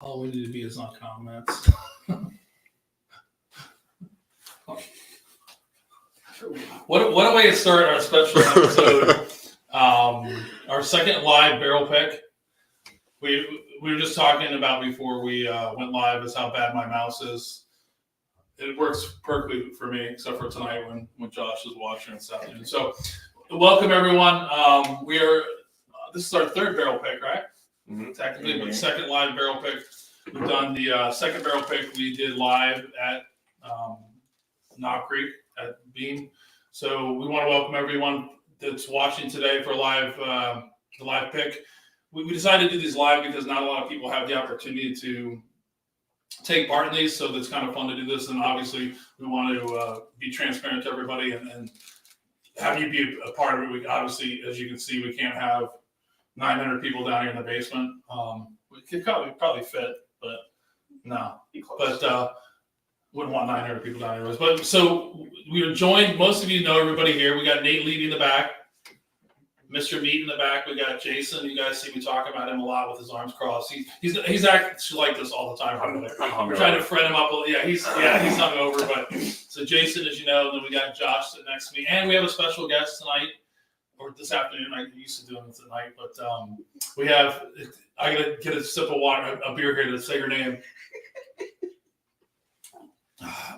All we need to be is on comments. What a way to start our special episode. Our second live barrel pick. We were just talking about before we went live is how bad my mouse is. It works perfectly for me, except for tonight when Josh is watching this afternoon. So, welcome everyone. This is our third barrel pick, right? Mm-hmm. Technically, but second live barrel pick. We've done the second barrel pick we did live at Knob Creek at Beam. So we want to welcome everyone that's watching today for the live pick. We decided to do these live because not a lot of people have the opportunity to take part in these, so it's kind of fun to do this. And obviously, we want to be transparent to everybody and have you be a part of it. We obviously, as you can see, we can't have 900 people down here in the basement. We could probably fit, but no. But wouldn't want 900 people down here. But so we are joined. Most of you know everybody here. We got Nate leading the back, Mr. Meat in the back. We got Jason. You guys see me talk about him a lot with his arms crossed. He's actually like this all the time. We're trying to fret him up. Yeah, he's hungover. But so Jason, as you know, then we got Josh sitting next to me, and we have a special guest tonight. Or this afternoon. I used to do them tonight, but we have. I gotta get a sip of water, a beer here to say her name.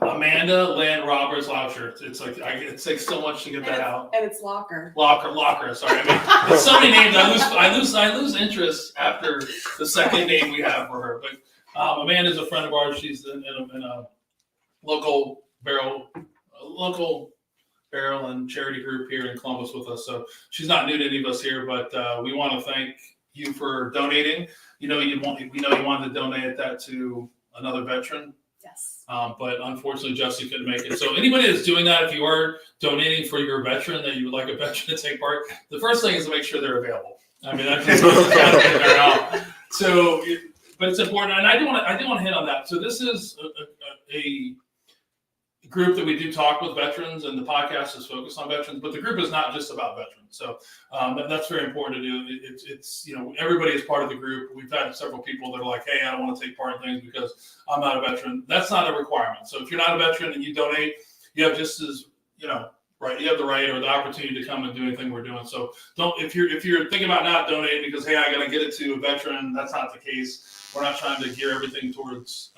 Amanda Lynn Roberts Laucher. It takes so much to get that out. And it's Laucher. Sorry, I mean, so many names. I lose interest after the second name we have for her. But Amanda's a friend of ours. She's in a local barrel and charity group here in Columbus with us. So she's not new to any of us here, but we want to thank you for donating. We know you wanted to donate that to another veteran. Yes. But unfortunately, Jesse couldn't make it. So anybody that's doing that, if you are donating for your veteran that you would like a veteran to take part, the first thing is to make sure they're available. I mean, that's just out. So, but it's important, and I do want to hit on that. So this is a group that we do talk with veterans, and the podcast is focused on veterans, but the group is not just about veterans. So that's very important to do. It's everybody is part of the group. We've had several people that are like, hey, I don't want to take part in things because I'm not a veteran. That's not a requirement. So if you're not a veteran and you donate, you have just as, right, you have the right or the opportunity to come and do anything we're doing. So if you're thinking about not donating because, hey, I got to get it to a veteran, that's not the case. We're not trying to gear everything towards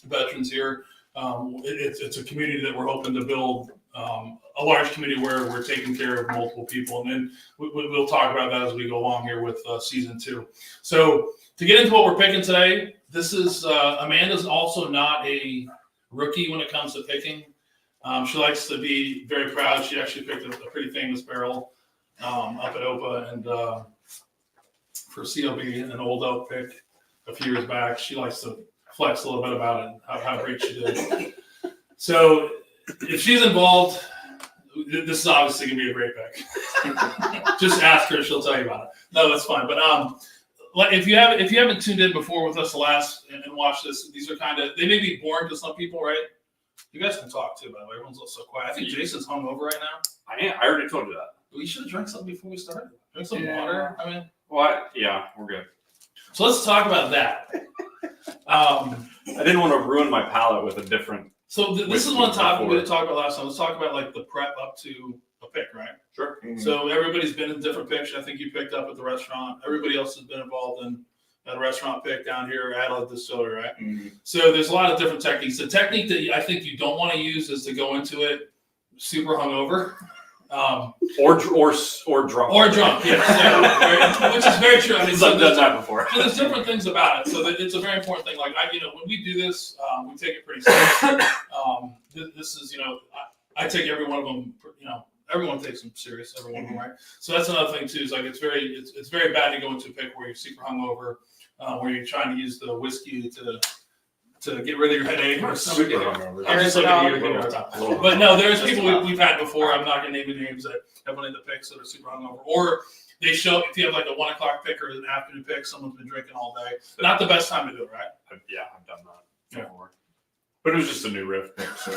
veterans here. It's a community that we're hoping to build, a large community where we're taking care of multiple people. And then we'll talk about that as we go along here with season 2. So to get into what we're picking today, this is Amanda's also not a rookie when it comes to picking. She likes to be very proud. She actually picked a pretty famous barrel up at OPA and for CLB, an old oak pick a few years back. She likes to flex a little bit about it, how great she did. So if she's involved, this is obviously going to be a great pick. Just ask her; she'll tell you about it. No, that's fine. But if you haven't tuned in before with us and watched this, these are they may be boring to some people, right? You guys can talk too, by the way. Everyone's so quiet. I think Jason's hungover right now. I am. I already told you that. We should have drank something before we started. Drink some water. I mean, what? Yeah, we're good. So let's talk about that. I didn't want to ruin my palate with a different. So this is one topic we didn't talk about last time. Let's talk about like the prep up to a pick, right? Sure. Mm-hmm. So everybody's been in different picks. I think you picked up at the restaurant. Everybody else has been involved in a restaurant pick down here at a distillery, right? Mm-hmm. So there's a lot of different techniques. The technique that I think you don't want to use is to go into it super hungover. Or drunk. Or drunk, yes. Which is very true. I mean, I've done that before. So there's different things about it. So it's a very important thing. Like when we do this, we take it pretty serious. This is, I take every one of them. Everyone takes them serious. Every one of them, right? So that's another thing too. Is like it's very bad to go into a pick where you're super hungover, where you're trying to use the whiskey to get rid of your headache or something. I'm just looking at you. But no, there's people we've had before. I'm not going to name any names that have one of the picks that are super hungover. Or they show if you have like a 1 o'clock pick or an afternoon pick, someone's been drinking all day. Not the best time to do it, right? I've done that before. But it was just a new riff pick, so.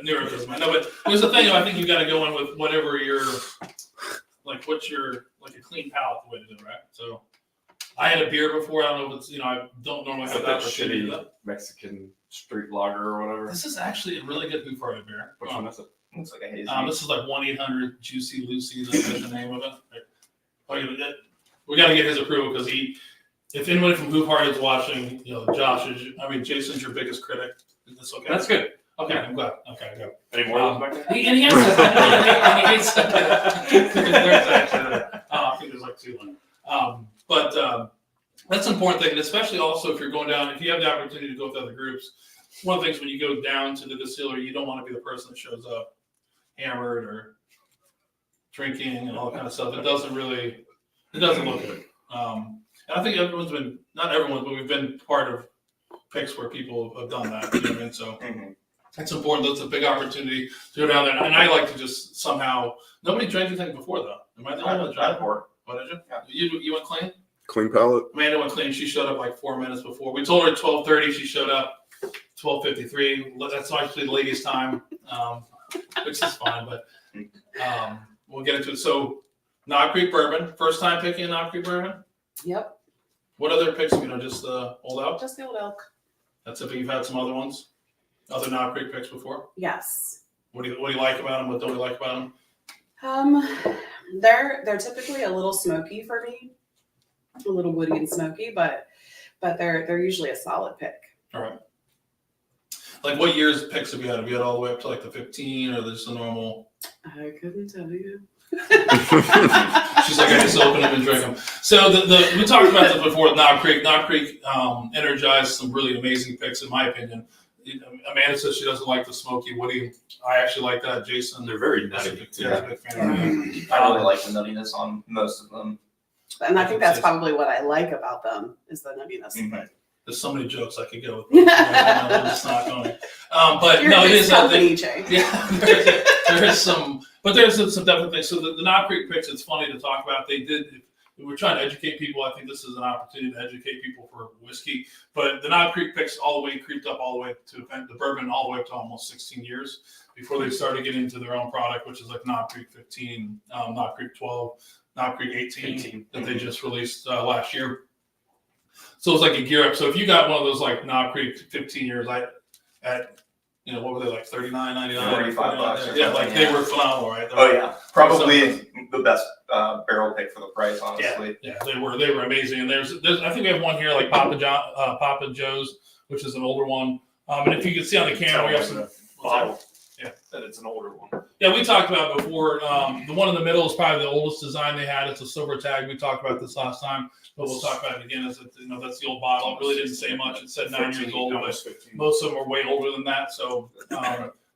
New riff doesn't matter. No, but here's the thing. I think you got to go in with whatever what's your like a clean palate the way to do it, right? So. I had a beer before. I don't know if it's, I don't normally have that opportunity. shitty Mexican street lager or whatever. This is actually a really good Who Farted beer. Which one is it? Looks like a hazy. This is like 1-800 Juicy Lucy. That's the name of it. Oh, we got to get his approval because if anybody from Who Farted is watching, Josh Jason's your biggest critic. Is this okay? That's good. Okay, I'm glad. Okay, good. Any more of those back there? He hates there's actually, I think there's like 200. But that's an important thing, and especially also if you're going down, if you have the opportunity to go with other groups, one of the things when you go down to the distillery, you don't want to be the person that shows up hammered or drinking and all that kind of stuff. It doesn't look good. And I think not everyone's, but we've been part of picks where people have done that. You know what I mean? So it's important. That's a big opportunity to go down there. And I like to just somehow, nobody drank anything before though. Am I the only one that drank? What did you? Yeah. You went clean? Clean palate. Amanda went clean. She showed up like 4 minutes before. We told her at 12:30. She showed up 12:53. That's actually the ladies' time, which is fine. But we'll get into it. So, Knob Creek Bourbon. First time picking a Knob Creek Bourbon? Yep. What other picks? Just the Old Elk? Just the Old Elk. That's it. But you've had some other ones? Other Knob Creek picks before? Yes. What do you like about them? What don't you like about them? They're typically a little smoky for me, a little woody and smoky, but they're usually a solid pick. All right. Like what years picks have you had? Have you had all the way up to like the 15 or just the normal? I couldn't tell you. She's like, I just open them and drink them. So we talked about this before with Knob Creek. Knob Creek energized some really amazing picks, in my opinion. Amanda says she doesn't like the smoky woody. I actually like that. Jason, They're very nutty. Yeah, a big fan of that. I really like the nuttiness on most of them. And I think that's probably what I like about them is the nuttiness. Right. There's so many jokes I could go with. It's not going. But no, it is company, Jay. Yeah, there is some, but there's some definite things. So the Knob Creek picks, it's funny to talk about. We're trying to educate people. I think this is an opportunity to educate people for whiskey. But the Knob Creek picks creeped up all the way to the bourbon, all the way up to almost 16 years before they started getting into their own product, which is like Knob Creek 15, Knob Creek 12, Knob Creek 18 that they just released last year. So it's like a gear up. So if you got one of those like Knob Creek 15 years, what were they like, $39.99? $45. Yeah, like they were phenomenal, right? Oh yeah, probably the best barrel pick for the price, honestly. Yeah, they were amazing. And there's I think we have one here like Papa Joe's, which is an older one. And if you can see on the camera, we have some bottle. Yeah, that it's an older one. Yeah, we talked about before. The one in the middle is probably the oldest design they had. It's a silver tag. We talked about this last time, but we'll talk about it again. That's the old bottle. It really didn't say much. It said 9 years old, but most of them are way older than that. So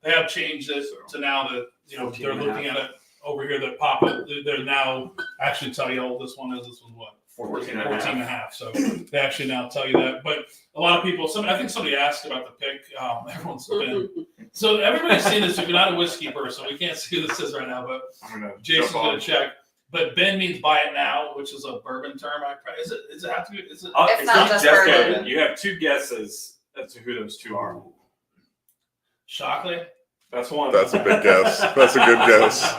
they have changed it to now that they're looking at it over here. That Papa, they're now actually tell you how old this one is. This one's what? 14 and a half. So they actually now tell you that. But a lot of people, I think somebody asked about the pick. Everyone's been. So everybody's seen this. If you're not a whiskey person, we can't see who this is right now, but Jason's going to check. But Ben means buy it now, which is a bourbon term. Does it have to be? Is it? It's not just bourbon. You have two guesses as to who those two are. Shockley? That's one. That's a big guess. That's a good guess.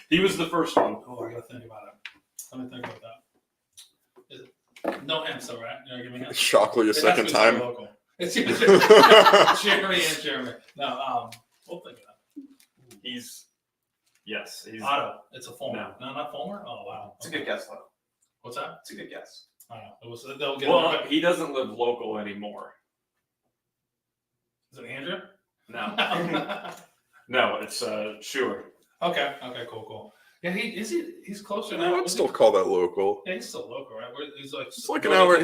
He was the first one. Oh, I got to think about it. Let me think about that. Is it, no hands though, right? Give me hands. Shockley a second time. Local. It's Jeremy and Jeremy. No, we'll think of that. He's Otto. It's a Fulmer. No, not Fulmer. Oh wow, It's a good guess though. What's that? It's a good guess. I don't know. They'll get he doesn't live local anymore. Is it Andrew? No. No, it's Schuer. Okay, cool. Yeah, he's closer I now. would still call that local. Yeah, he's still local, right? He's like It's like an hour.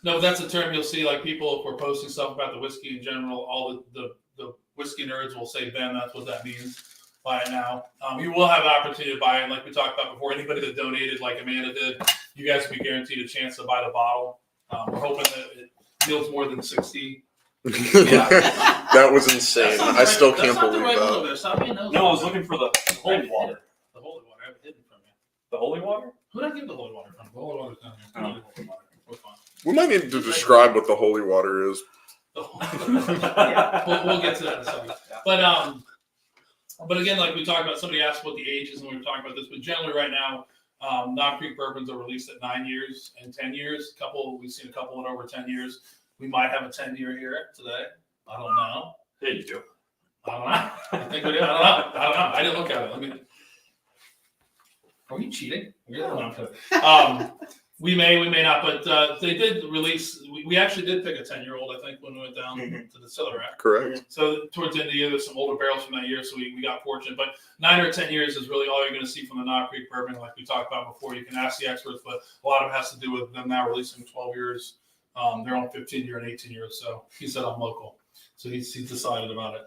No, that's a term you'll see. Like people, if we're posting stuff about the whiskey in general, all the whiskey nerds will say, "Ben, that's what that means. Buy it now." You will have an opportunity to buy it. And like we talked about before, anybody that donated, like Amanda did, you guys will be guaranteed a chance to buy the bottle. We're hoping that it yields more than 60. That was insane. I still can't believe that. No, I was looking for the holy water. The holy water. I have it hidden from you. The holy water? Who did I give the holy water from? The holy water's down here. We're fine. We might need to describe what the holy water is. Yeah, we'll get to that in a second. But But again, like we talked about, somebody asked what the age is, and we were talking about this. But generally, right now, Knob Creek bourbons are released at 9 years and 10 years. We've seen a couple in over 10 years. We might have a 10-year here today. I don't know. Yeah, you do. I don't know. I think we do. I don't know. I didn't look at it. Are we cheating? No, I'm kidding. We may not, but they did release. We actually did pick a 10-year-old, I think, when we went down to the Distillery Rack. Correct. So towards the end of the year, there's some older barrels from that year, so we got fortunate. But 9 or 10 years is really all you're going to see from the Knob Creek bourbon, like we talked about before. You can ask the experts, but a lot of it has to do with them now releasing 12 years. They're on 15 year and 18 years. So he said I'm local, so he's decided about it.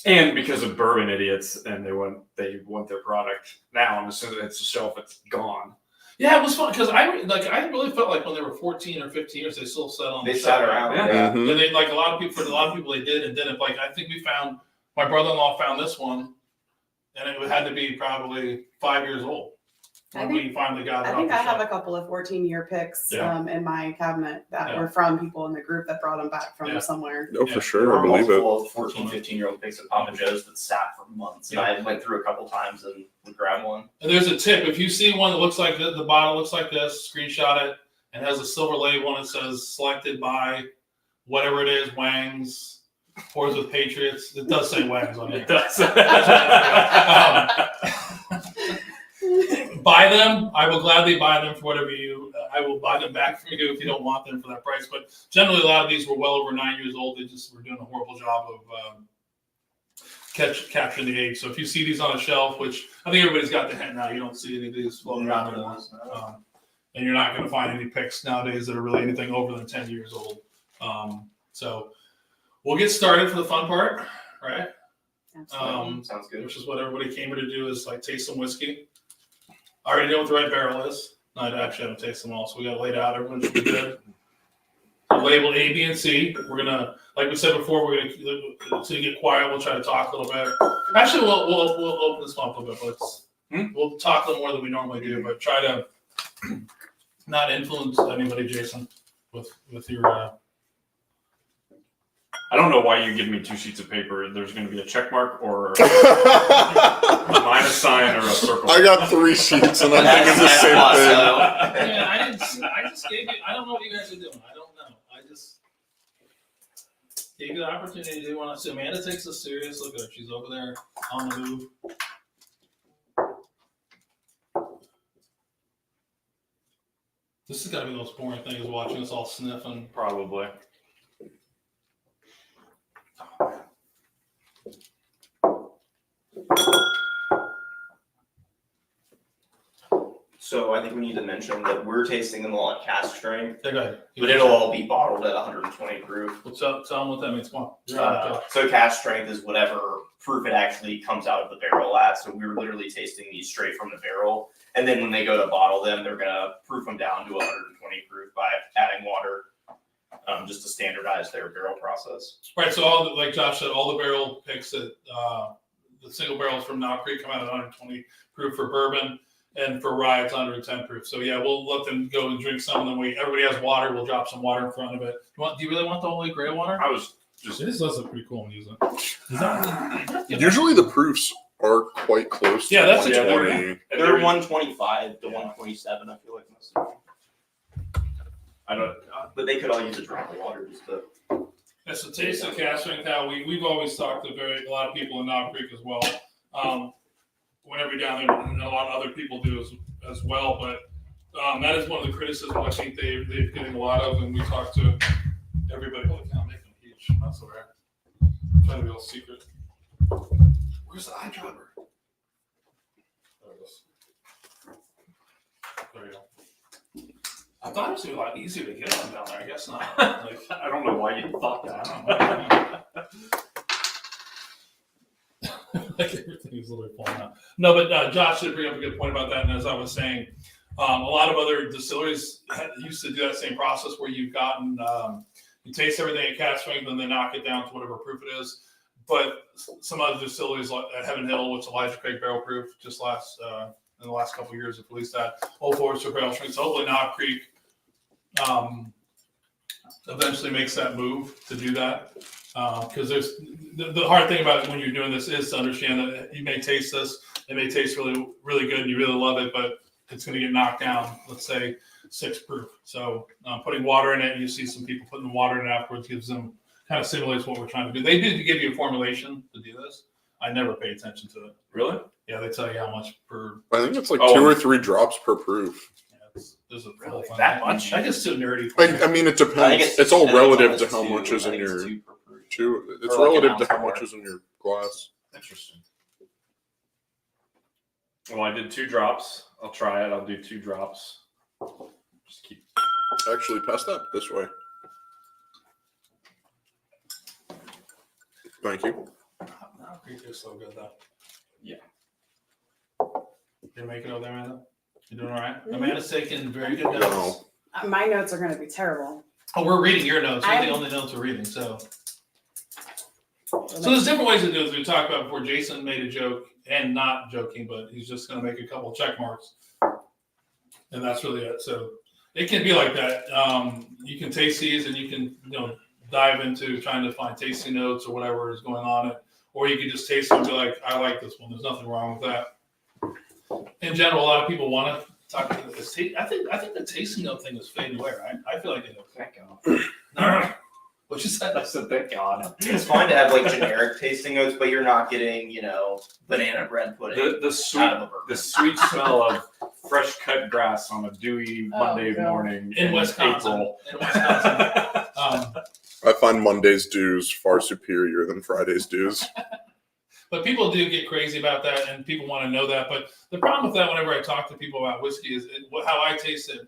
And because of bourbon idiots, and they want their product now, and as soon as it's a shelf, it's gone. Yeah, it was fun because I really felt like when they were 14 or 15 years, they still sat on. They the sat shelf. around. Yeah. And they for a lot of people they did and didn't. Like I think we found, my brother-in-law found this one, and it had to be probably 5 years old when we finally got it. I think off I the have shelf. a couple of 14-year picks Yeah. in my cabinet that Yeah. were from people in the group that brought them back from Yeah. somewhere. Oh, Yeah. for sure. I believe it. Multiple 14, 15-year-old picks at Papa Joe's that sat for months. And I went through a couple times and would grab one. And there's a tip: if you see one that looks like the bottle looks like this, screenshot it, and has a silver label and it says "selected by whatever it is, Wang's, pours with Patriots." It does say Wang's on it. It does. Buy them. I will gladly buy them for whatever you. I will buy them back from you if you don't want them for that price. But generally, a lot of these were well over 9 years old. They just were doing a horrible job of capturing the age. So if you see these on a shelf, which I think everybody's got the hint now, you don't see any of these floating around anymore. And you're not going to find any picks nowadays that are really anything over than 10 years old. So we'll get started for the fun part, right? Sounds good. Which is what everybody came here to do, is like taste some whiskey. I already know what the right barrel is. No, I actually haven't tasted them all, so we got it laid out. Everyone should be good. Label A, B, and C. We're gonna, like we said before, we're gonna to get quiet. We'll try to talk a little bit. Actually, we'll open this one up a little bit, but we'll talk a little more than we normally do. But try to not influence anybody, Jason, with your. I don't know why you give me 2 sheets of paper. There's going to be a check mark or a minus sign or a circle. I got 3 sheets and I'm thinking the same thing. Yeah, I just gave you. I don't know what you guys are doing. I don't know. I just gave you the opportunity to do one. So Amanda takes this serious. Look at her. She's over there on the move. This has got to be the most boring thing, is watching us all sniffing. Probably. So I think we need to mention that we're tasting them all at cask strength, They're good. but it'll all be bottled at 120 proof. Well, tell them what that means. Come on. So cask strength is whatever proof it actually comes out of the barrel at. So we were literally tasting these straight from the barrel. And then when they go to bottle them, they're going to proof them down to 120 proof by adding water, just to standardize their barrel process. Right. So like Josh said, all the barrel picks that the single barrels from Knob Creek come out at 120 proof for bourbon. And for rye, it's 110 proof. So yeah, we'll let them go and drink some, and then everybody has water. We'll drop some water in front of it. Do you really want the Holy Grail water? I was just. This does look pretty cool when using it. Is that Usually the proofs are quite close to Yeah, that's a 120. They're 125 to 127, I feel like most of them. I don't. But they could all use a drop of water just to. That's the taste of cask strength. How we've always talked to a lot of people in Knob Creek as well. Whenever you're down there, and a lot of other people do as well. But that is one of the criticisms I think they're getting a lot of, and we talk to everybody. Holy cow, make them huge. That's all right. I'm trying to be a little secret. Where's the eyedropper? There it is. There you go. I thought it was gonna be a lot easier to get them down there. I guess not. Like, I don't know why you thought I that. don't know. Like everything is literally falling out. No, but Josh did bring up a good point about that. And as I was saying, a lot of other distilleries used to do that same process where you've gotten, you taste everything at cask strength and then knock it down to whatever proof it is. But some other distilleries like at Heaven Hill, which Elijah Craig barrel proof, just in the last couple of years have released that. Old Forester barrel strength. So hopefully Knob Creek eventually makes that move to do that. Because there's the hard thing about it when you're doing this is to understand that you may taste this, it may taste really, really good, and you really love it, but it's going to get knocked down, let's say 6 proof. So putting water in it, you see some people putting the water in it afterwards, gives them, kind of simulates what we're trying to do. They do give you a formulation to do this. I never pay attention to it. Really? Yeah, they tell you how much per. I think it's like 2 or 3 drops per proof. Yeah, there's a Really? full That thing. much? I get so nerdy. I mean, it I think depends. It's all on relative this to how too. much is I in think it's your 2 per proof. It's Or like an relative ounce to how more. much is in your glass. Interesting. Well, I did 2 drops. I'll try it. I'll do 2 drops. Just keep. Actually, pass that this way. Thank you. You're so good though. Yeah. You make it over there, Amanda? You doing all right? Mhm. Amanda's taking very good notes. No. My notes are going to be terrible. Oh, we're reading your notes. You're the I'm- only notes we're reading. So there's different ways to do this. We talked about before. Jason made a joke, and not joking, but he's just going to make a couple check marks, and that's really it. So it can be like that. You can taste these, and you can dive into trying to find tasting notes or whatever is going on it, or you can just taste them and be like, I like this one. There's nothing wrong with that. In general, a lot of people want to talk about this. I think the tasting note thing is fading away, right? I feel like it is. Thank God. What you said? I said, thank God. It's fine to have like generic tasting notes, but you're not getting, banana bread pudding The out of a bourbon. sweet smell of fresh cut grass on a dewy Oh, Monday God. morning In Wisconsin. April. In Wisconsin. I find Monday's dues far superior than Friday's dues. But people do get crazy about that, and people want to know that. But the problem with that, whenever I talk to people about whiskey, is how I taste it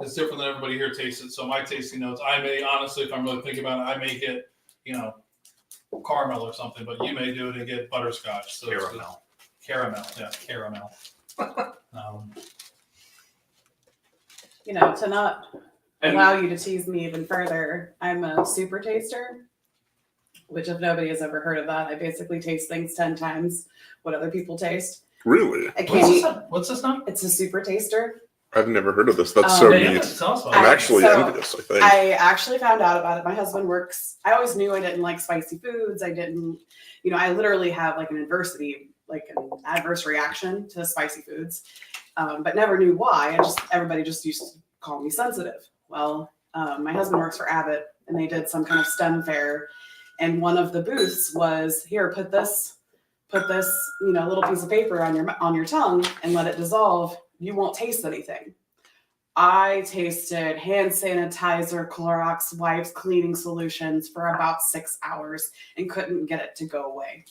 is different than everybody here tastes it. So my tasting notes, I may honestly, if I'm really thinking about it, I may get caramel or something, but you may do it and get butterscotch. So caramel, yeah, caramel. To not And allow you to tease me even further, I'm a super taster, which if nobody has ever heard of that, I basically taste things 10 times what other people taste. Really? I can't eat. What's this now? It's a super taster. I've never heard of this. That's so Yeah, neat. tell us about I'm it. actually So, envious, I think. I actually found out about it. My husband works. I always knew I didn't like spicy foods. I didn't, I literally have like an adverse reaction to spicy foods, but never knew why. Everybody just used to call me sensitive. Well, my husband works for Abbott, and they did some kind of STEM fair, and one of the booths was, here, put this, little piece of paper on your tongue and let it dissolve. You won't taste anything. I tasted hand sanitizer, Clorox wipes, cleaning solutions for about 6 hours and couldn't get it to go away.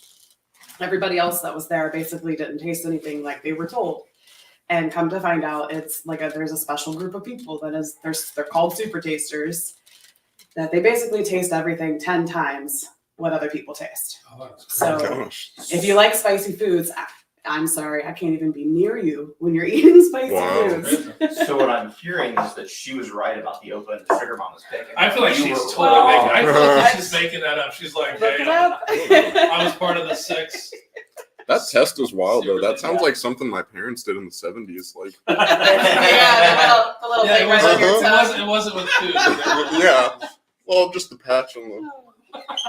Everybody else that was there basically didn't taste anything like they were told. And come to find out, it's like there's a special group of people they're called super tasters, that they basically taste everything 10 times what other people taste. Oh, that's So Gosh. if you like spicy foods, I'm sorry, I can't even be near you when you're eating spicy Wow. foods. So what I'm hearing is that she was right about the open Sugar Mama's picking. I feel like You she's were totally wrong. making. I feel like she's making that up. She's like, Look hey, it up. I was part of the 6. That test is wild, though. That Super sounds like something my parents did in the 70s. Like, Yeah, the little Yeah, thing right on your tongue. it wasn't with food. yeah. Well, just the patch on the.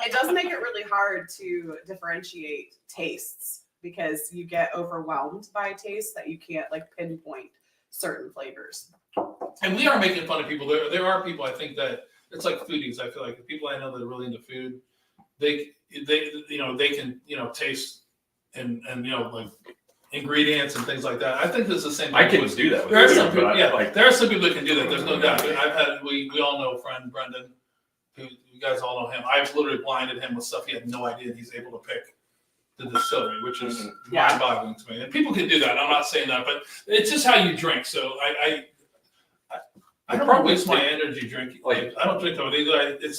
It does make it really hard to differentiate tastes because you get overwhelmed by taste that you can't pinpoint certain flavors. And we are making fun of people. There are people, I think, that it's like foodies. I feel like the people I know that are really into food, they can taste and like ingredients and things like that. I think it's the same thing. I can do that with There are food, some people, but there are some people that can do that. There's no doubt. We all know a friend, Brendan, who you guys all know him. I've literally blinded him with stuff he had no idea he's able to pick the distillery, which is Yeah. mind-boggling to me. And people can do that. I'm not saying that, but it's just how you drink. So I don't Probably waste my energy drinking. like- I don't drink that either. It's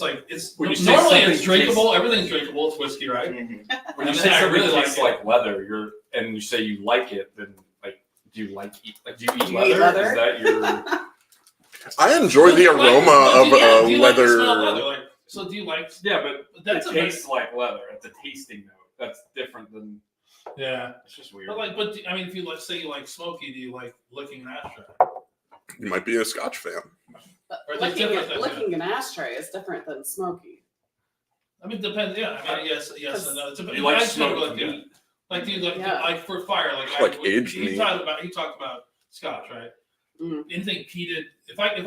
When you say normally it's something drinkable. tastes- Everything's drinkable. It's whiskey, right? Mhm. when you And say then I something really tastes like like leather, and you say you like it, then do you eat Do you leather? eat leather? Is that your I enjoy the aroma of do you like the smell of leather. leather? Like, so do you like? yeah? But That's it a tastes like leather. It's a tasting note. That's different than. Yeah. It's just weird. But I mean, if you say you like smoky, do you like licking an ashtray? You might be a Scotch fan. Or there's different things, licking an ashtray is different than smoking. I mean, depends. Yeah, I mean, yes, and no. It's You like smoke like, meat. like dude, Yeah. like for fire, Like aged he meat. talked about scotch, right? Mm. Anything peated. If I can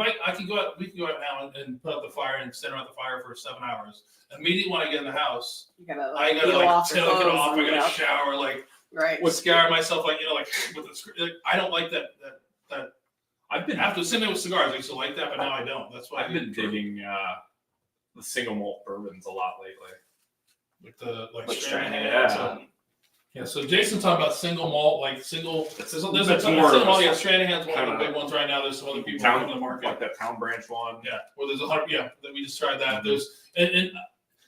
go out, we can go out now and put up the fire and stand around the fire for 7 hours. Immediately when I get in the house, You gotta I gotta peel like off take your it clothes off. and I get gotta out. shower, like Right. would scare myself, like like with the like, I don't like that. I've been After same thing with cigars, I used to like that, but now I don't. That's why I've been digging the single malt bourbons a lot lately. like the Like Stranahan. yeah. Yeah, so Jason's talking about single malt, like single. There's a It's ton more of of a- malt. Yeah, Stranahan's one of the kinda big ones right now. There's some other people Town, on the market. like that Town Branch one. Yeah, well, there's 100. Yeah, that we just tried that. Mhm. There's and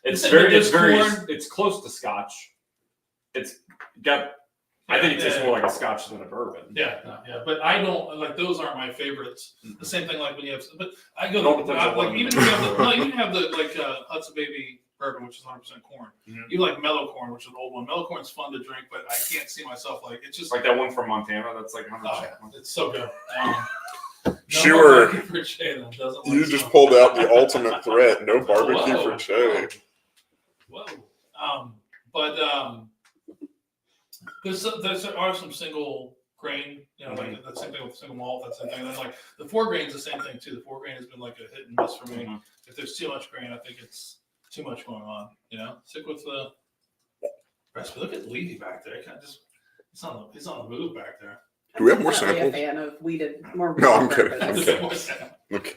It's Listen, very, there's corn. it's close to Scotch. It's got. I think it tastes more like a Scotch than a bourbon. yeah, but I don't like those. Aren't my favorites. The same thing like when you have, but I go Don't depend on like one. even if you have the, no, you have the like Hudson Baby bourbon, which is 100% corn. Mhm. You like mellow corn, which is an old one. Mellow corn's fun to drink, but I can't see myself like it's just Like that one from Montana. That's like 100%. oh, it's so good. Sure. Barbecue for Che, then, doesn't You like just smoke. pulled out the ultimate threat. No barbecue Whoa. for Che. Whoa. But there are some single grain, like that same thing with single malt, that same thing. And then like the 4 grain's the same thing too. The 4 grain has been like a hit and miss for me. Mhm. If there's too much grain, I think it's too much going on. Stick with the recipe. Look at Levy back there. He's on the move back there. Do we have more I'm definitely samples? a fan of weeded, more No, I'm weeded kidding. bourbons. Okay.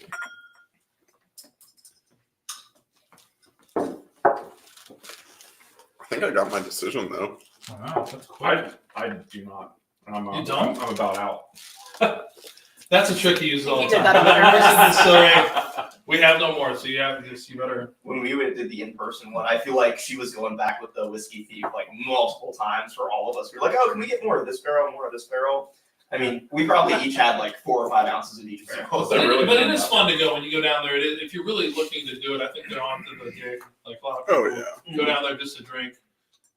I think I got my decision though. Wow, that's quick. I do not. You don't? I'm about out. That's a trick you use all He the did time. that on purpose. Distillery, we have no more, so you better. When we did the in-person one, I feel like she was going back with the whiskey thief like multiple times for all of us. We were like, oh, can we get more of this barrel, more of this barrel? I mean, we probably each had like 4 or 5 ounces of each barrel. But, really but it fun is stuff. fun to go when you go down there. If you're really looking to do it, I think they're on to the gig. Like a lot of Oh people yeah. go down there just to drink.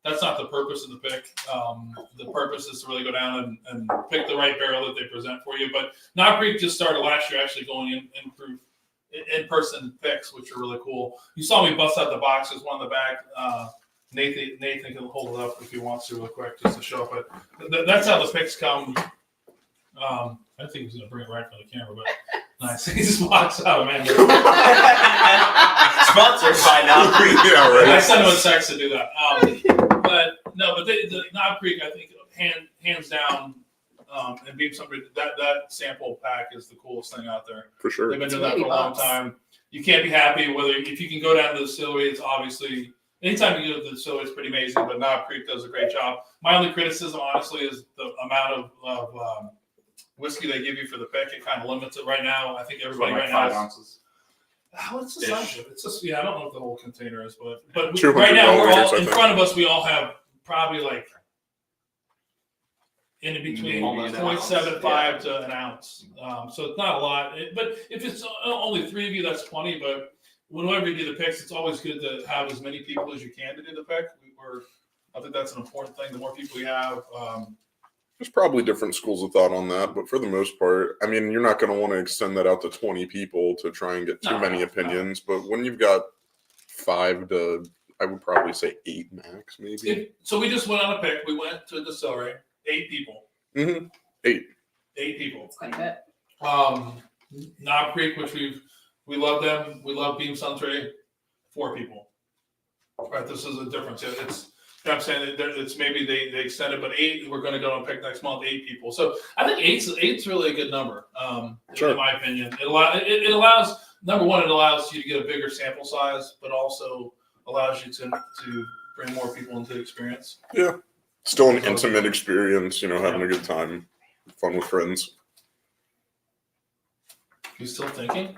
That's not the purpose of the pick. The purpose is to really go down and pick the right barrel that they present for you. But Knob Creek just started last year actually going in-person picks, which are really cool. You saw me bust out the box. There's one in the back. Nathan can hold it up if he wants to real quick just to show up. But that's how the picks come. I think he was going to bring it right for the camera, but nice. He just walks out, man. Sponsored by Knob Creek. Yeah, right. I sent him a text to do that. But the Knob Creek, I think, hands down, and being somebody that sample pack is the coolest thing out there. For sure. They've been doing that for a long time. You can't be happy if you can go down to the distillery. It's obviously anytime you go to the distillery, it's pretty amazing. But Knob Creek does a great job. My only criticism, honestly, is the amount of whiskey they give you for the pick. It kind of limits it right now. I think everybody Like right 5 now. ounces. What's the size of it? It's just I don't know what the whole container is, but $200, right now we're all I in think. front of us. We all have probably like in between Almost an 0.75 to an ounce. So it's not a lot. But if it's only 3 of you, that's plenty. But whenever you do the picks, it's always good to have as many people as you can to do the pick. I think that's an important thing. The more people you have. There's probably different schools of thought on that, but for the most part, I mean, you're not going to want to extend that out to 20 people to try and get too No, many no. opinions. But when you've got 5 to, I would probably say 8 max, maybe. So we just went on a pick. We went to a distillery. 8 people. Mm-hmm. 8 people. It's quite a bit. Knob Creek, which we love them. We love Beam Suntory. 4 people. Right. This is a difference. It's. I'm saying that it's maybe they extended, but 8 we're going to go and pick next month. 8 people. So I think 8's really a good number. Sure. In my opinion, it allows number one, it allows you to get a bigger sample size, but also allows you to bring more people into the experience. Yeah. Still an intimate experience, having a good time, fun with friends. You still thinking?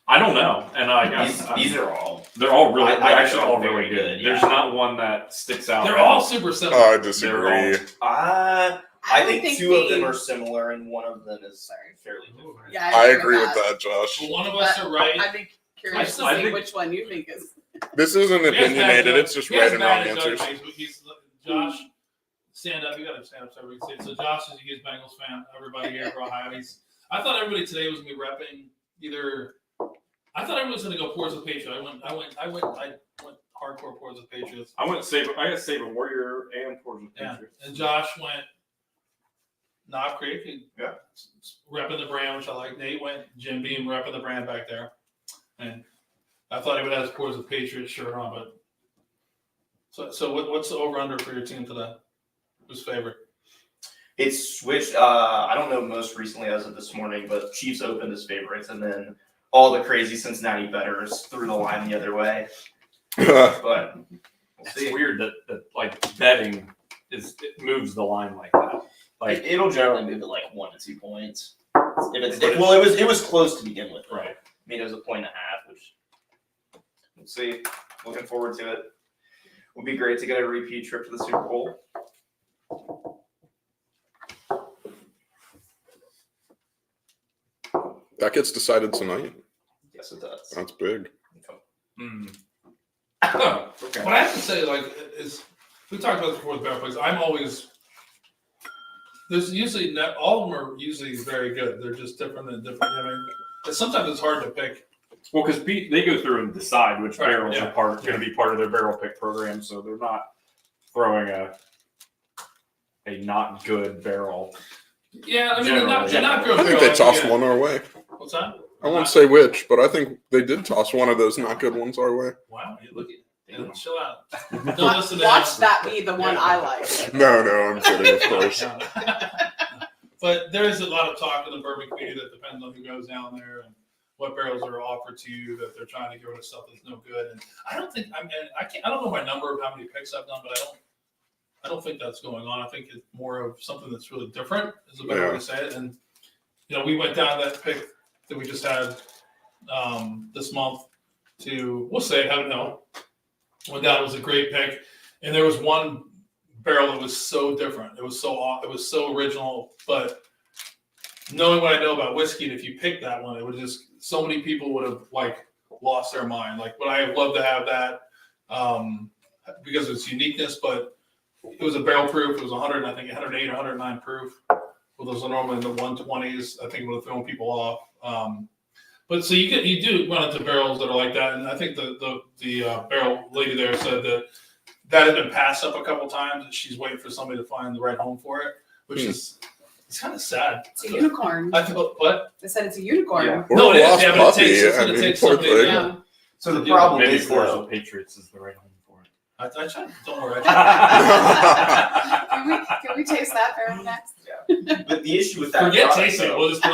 I don't know, and I guess These are all. they're all really. I They're actually think all they're really very good. good, There's yeah. not one that sticks out. They're all super simple. I disagree. I don't think 2 of them are similar, and one of them is fairly different. Yeah, I agree with that, Josh. Well, one of us But are right. I'd be curious to I see think- which one you think is. This isn't He has opinionated, bad it's just he has right and wrong bad answers. judgment. Josh, stand up. You got to stand up so we can see it. So Josh is a huge Bengals fan. Everybody here for Ohio. I thought everybody today was going to be repping either I thought everyone was going to go Pours with Patriot. I went hardcore Pours with Patriots. I got Save a Warrior and Pours with Yeah, Patriots. and Josh went Knob Creek, Yeah. repping the brand, which I like. Nate went Jim Beam, repping the brand back there, and I thought he would have his Pours with Patriots shirt on, but so what's the over under for your team today? Who's favorite? It's switched. I don't know most recently as of this morning, but Chiefs opened as favorites, and then all the crazy Cincinnati bettors threw the line the other way. But we'll It's see. weird that like betting it moves the line like that. Like It'll generally move it like 1 to 2 points. It was close to begin with. right. I mean, it was 1.5 points, which we'll see. Looking forward to it. Would be great to get a repeat trip to the Super Bowl. That gets decided tonight. Yes, it does. That's big. Okay. What I have to say, like, is we talked about this before with Bear Plays. I'm always there's usually not all of them are usually very good. They're just different than different. I mean, sometimes it's hard to pick. Well, because they go through and decide which Right, barrels yeah. are going to be part of their barrel pick program, so they're not throwing a not good barrel. Yeah, I mean, they're not Generally. good. I think they tossed one our way. What's that? I won't say which, but I think they did toss one of those not good ones our way. Wow, you look at chill out. Don't listen to Watch him. that be the one Yeah. I like. No, I'm kidding, of course. But there is a lot of talk in the bourbon community that depends on who goes down there and what barrels are offered to you, that they're trying to get rid of stuff that's no good. And I don't think I don't know my number of how many picks I've done, but I don't think that's going on. I think it's more of something that's really different is a better way to say it. And we went down that pick that we just had this month to I don't know. Went down, it was a great pick, and there was one barrel that was so different. It was so original, but knowing what I know about whiskey, and if you picked that one, it would just so many people would have lost their mind. But I would love to have that because of its uniqueness. But it was a barrel proof. It was 108 or 109 proof. Well, those are normally in the 120s. I think it would have thrown people off. But so you do run into barrels that are like that, and I think the barrel lady there said that had been passed up a couple times, and she's waiting for somebody to find the right home for it, which is it's kind of sad. It's a unicorn. I feel what? They said it's a unicorn. Yeah. Or No, a it is, lost yeah, but it puppy. takes- it's I gonna mean, take poor something, thing. Yeah. So the problem Maybe is, Pours though, with Patriots is the right home for it. I tried. Don't worry. Can we taste that barrel next? but the issue with that Forget product, tasting it. though, We'll just be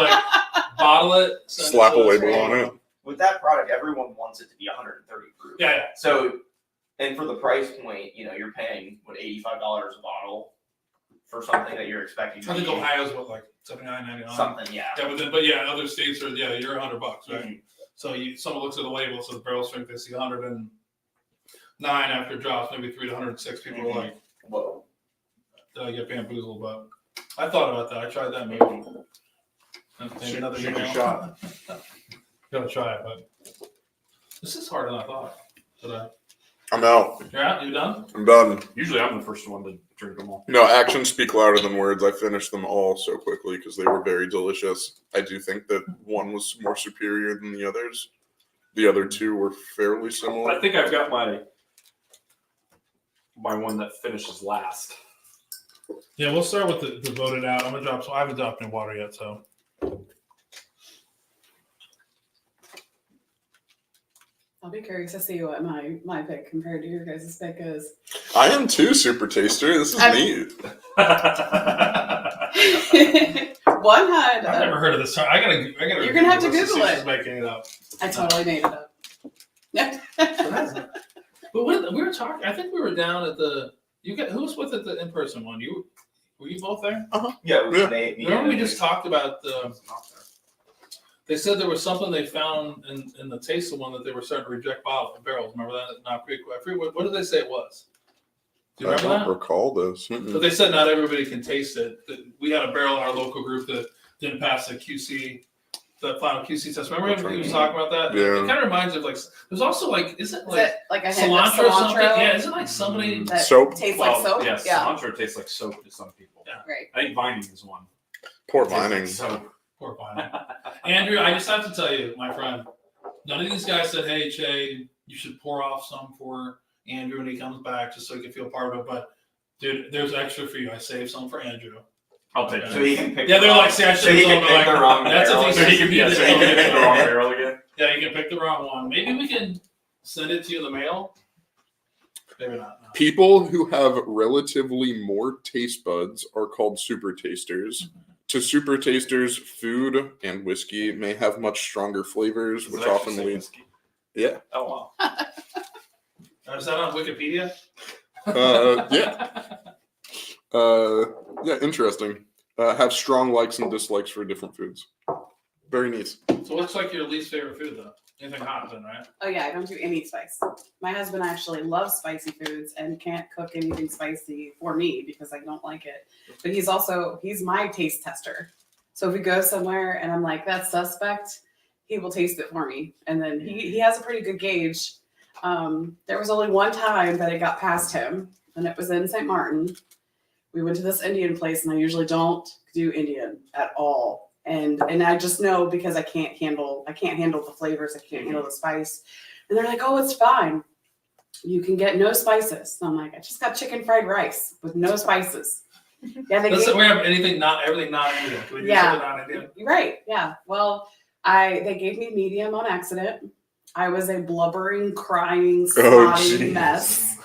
bottle it. send it Slap a to us. label on it. with that product, everyone wants it to be 130 proof. Yeah. So, and for the price point, you're paying $85 a bottle for something that you're expecting. I think to be Ohio's what $79.99. something, yeah. Yeah, but other states are you're $100, right? Mhm. So someone looks at the label, it says barrel strength, they see 109 after it drops, maybe 3 to 106. People are like, Whoa. did I get bamboozled? But I thought about that. I tried that maybe. Maybe another Shoot your email. shot. Gonna try it, but this is harder than I thought. Today. I'm out. You're out? You done? I'm done. Usually I'm the first one to drink them all. Actions speak louder than words. I finished them all so quickly because they were very delicious. I do think that one was more superior than the others. The other two were fairly similar. I think I've got my one that finishes last. Yeah, we'll start with the voted out. I'm gonna drop. So I haven't dropped any water yet, so. I'll be curious to see what my pick compared to your guys' pick is. I am too, Super Taster. This is neat. One had. I've never heard of this. I gotta. You're gonna have to this. Google She's it. making it up. I totally made it up. But we were talking. I think we were down at the. Who was with at the in-person one? Were you both there? Yeah, it was Yeah. Nate, me, Remember and we just talked about the. They said there was something they found in the taste of one that they were starting to reject barrels. Remember that? Not pretty quick. What did they say it was? Do you I remember don't that? recall this. But they said not everybody can taste it. That we had a barrel in our local group that didn't pass the QC, the final QC test. Remember he was talking about that? Yeah. It kind of reminds me of there's also isn't Is like it like a hint of cilantro or something? cilantro Yeah, isn't like somebody? that Soap? tastes like soap? Yes, Yeah. cilantro tastes like soap to some people. Yeah. Right. I think Vining is one. Poor Tastes like Vining. soap. Poor Vining. Andrew, I just have to tell you, my friend, None of these guys said, "Hey, Che, you should pour off some for Andrew when he comes back, just so he can feel part of it." But dude, there's extra for you. I saved some for Andrew. I'll take So it. he can pick. Yeah, the they're wrong- like, see, I so he should've can told pick him, the like, wrong that's the barrel. thing. So he can get the wrong barrel again. Yeah, you can pick the wrong one. Maybe we can send it to you in the mail. Maybe not. No. People who have relatively more taste buds are called super tasters. To super tasters, food and whiskey may have much stronger flavors, Does which it actually often say leads. whiskey? Yeah. Oh wow. Is that on Wikipedia? Yeah. Yeah, interesting. Have strong likes and dislikes for different foods. Very neat. So what's like your least favorite food though? Anything hot then, right? Oh yeah, I don't do any spice. My husband actually loves spicy foods and can't cook anything spicy for me because I don't like it. But he's my taste tester. So if we go somewhere and I'm like, that's suspect, he will taste it for me. And then he has a pretty good gauge. There was only one time that it got past him, and it was in St. Martin. We went to this Indian place, and I usually don't do Indian at all. And I just know because I can't handle the flavors, I can't handle the spice. And they're like, "Oh, it's fine. You can get no spices." And I'm like, "I just got chicken fried rice with no spices." Yeah, Let's say we have everything not Indian. Can we do Yeah. something non Indian? Right. Yeah. Well, they gave me medium on accident. I was a blubbering, crying, snotty geez. mess.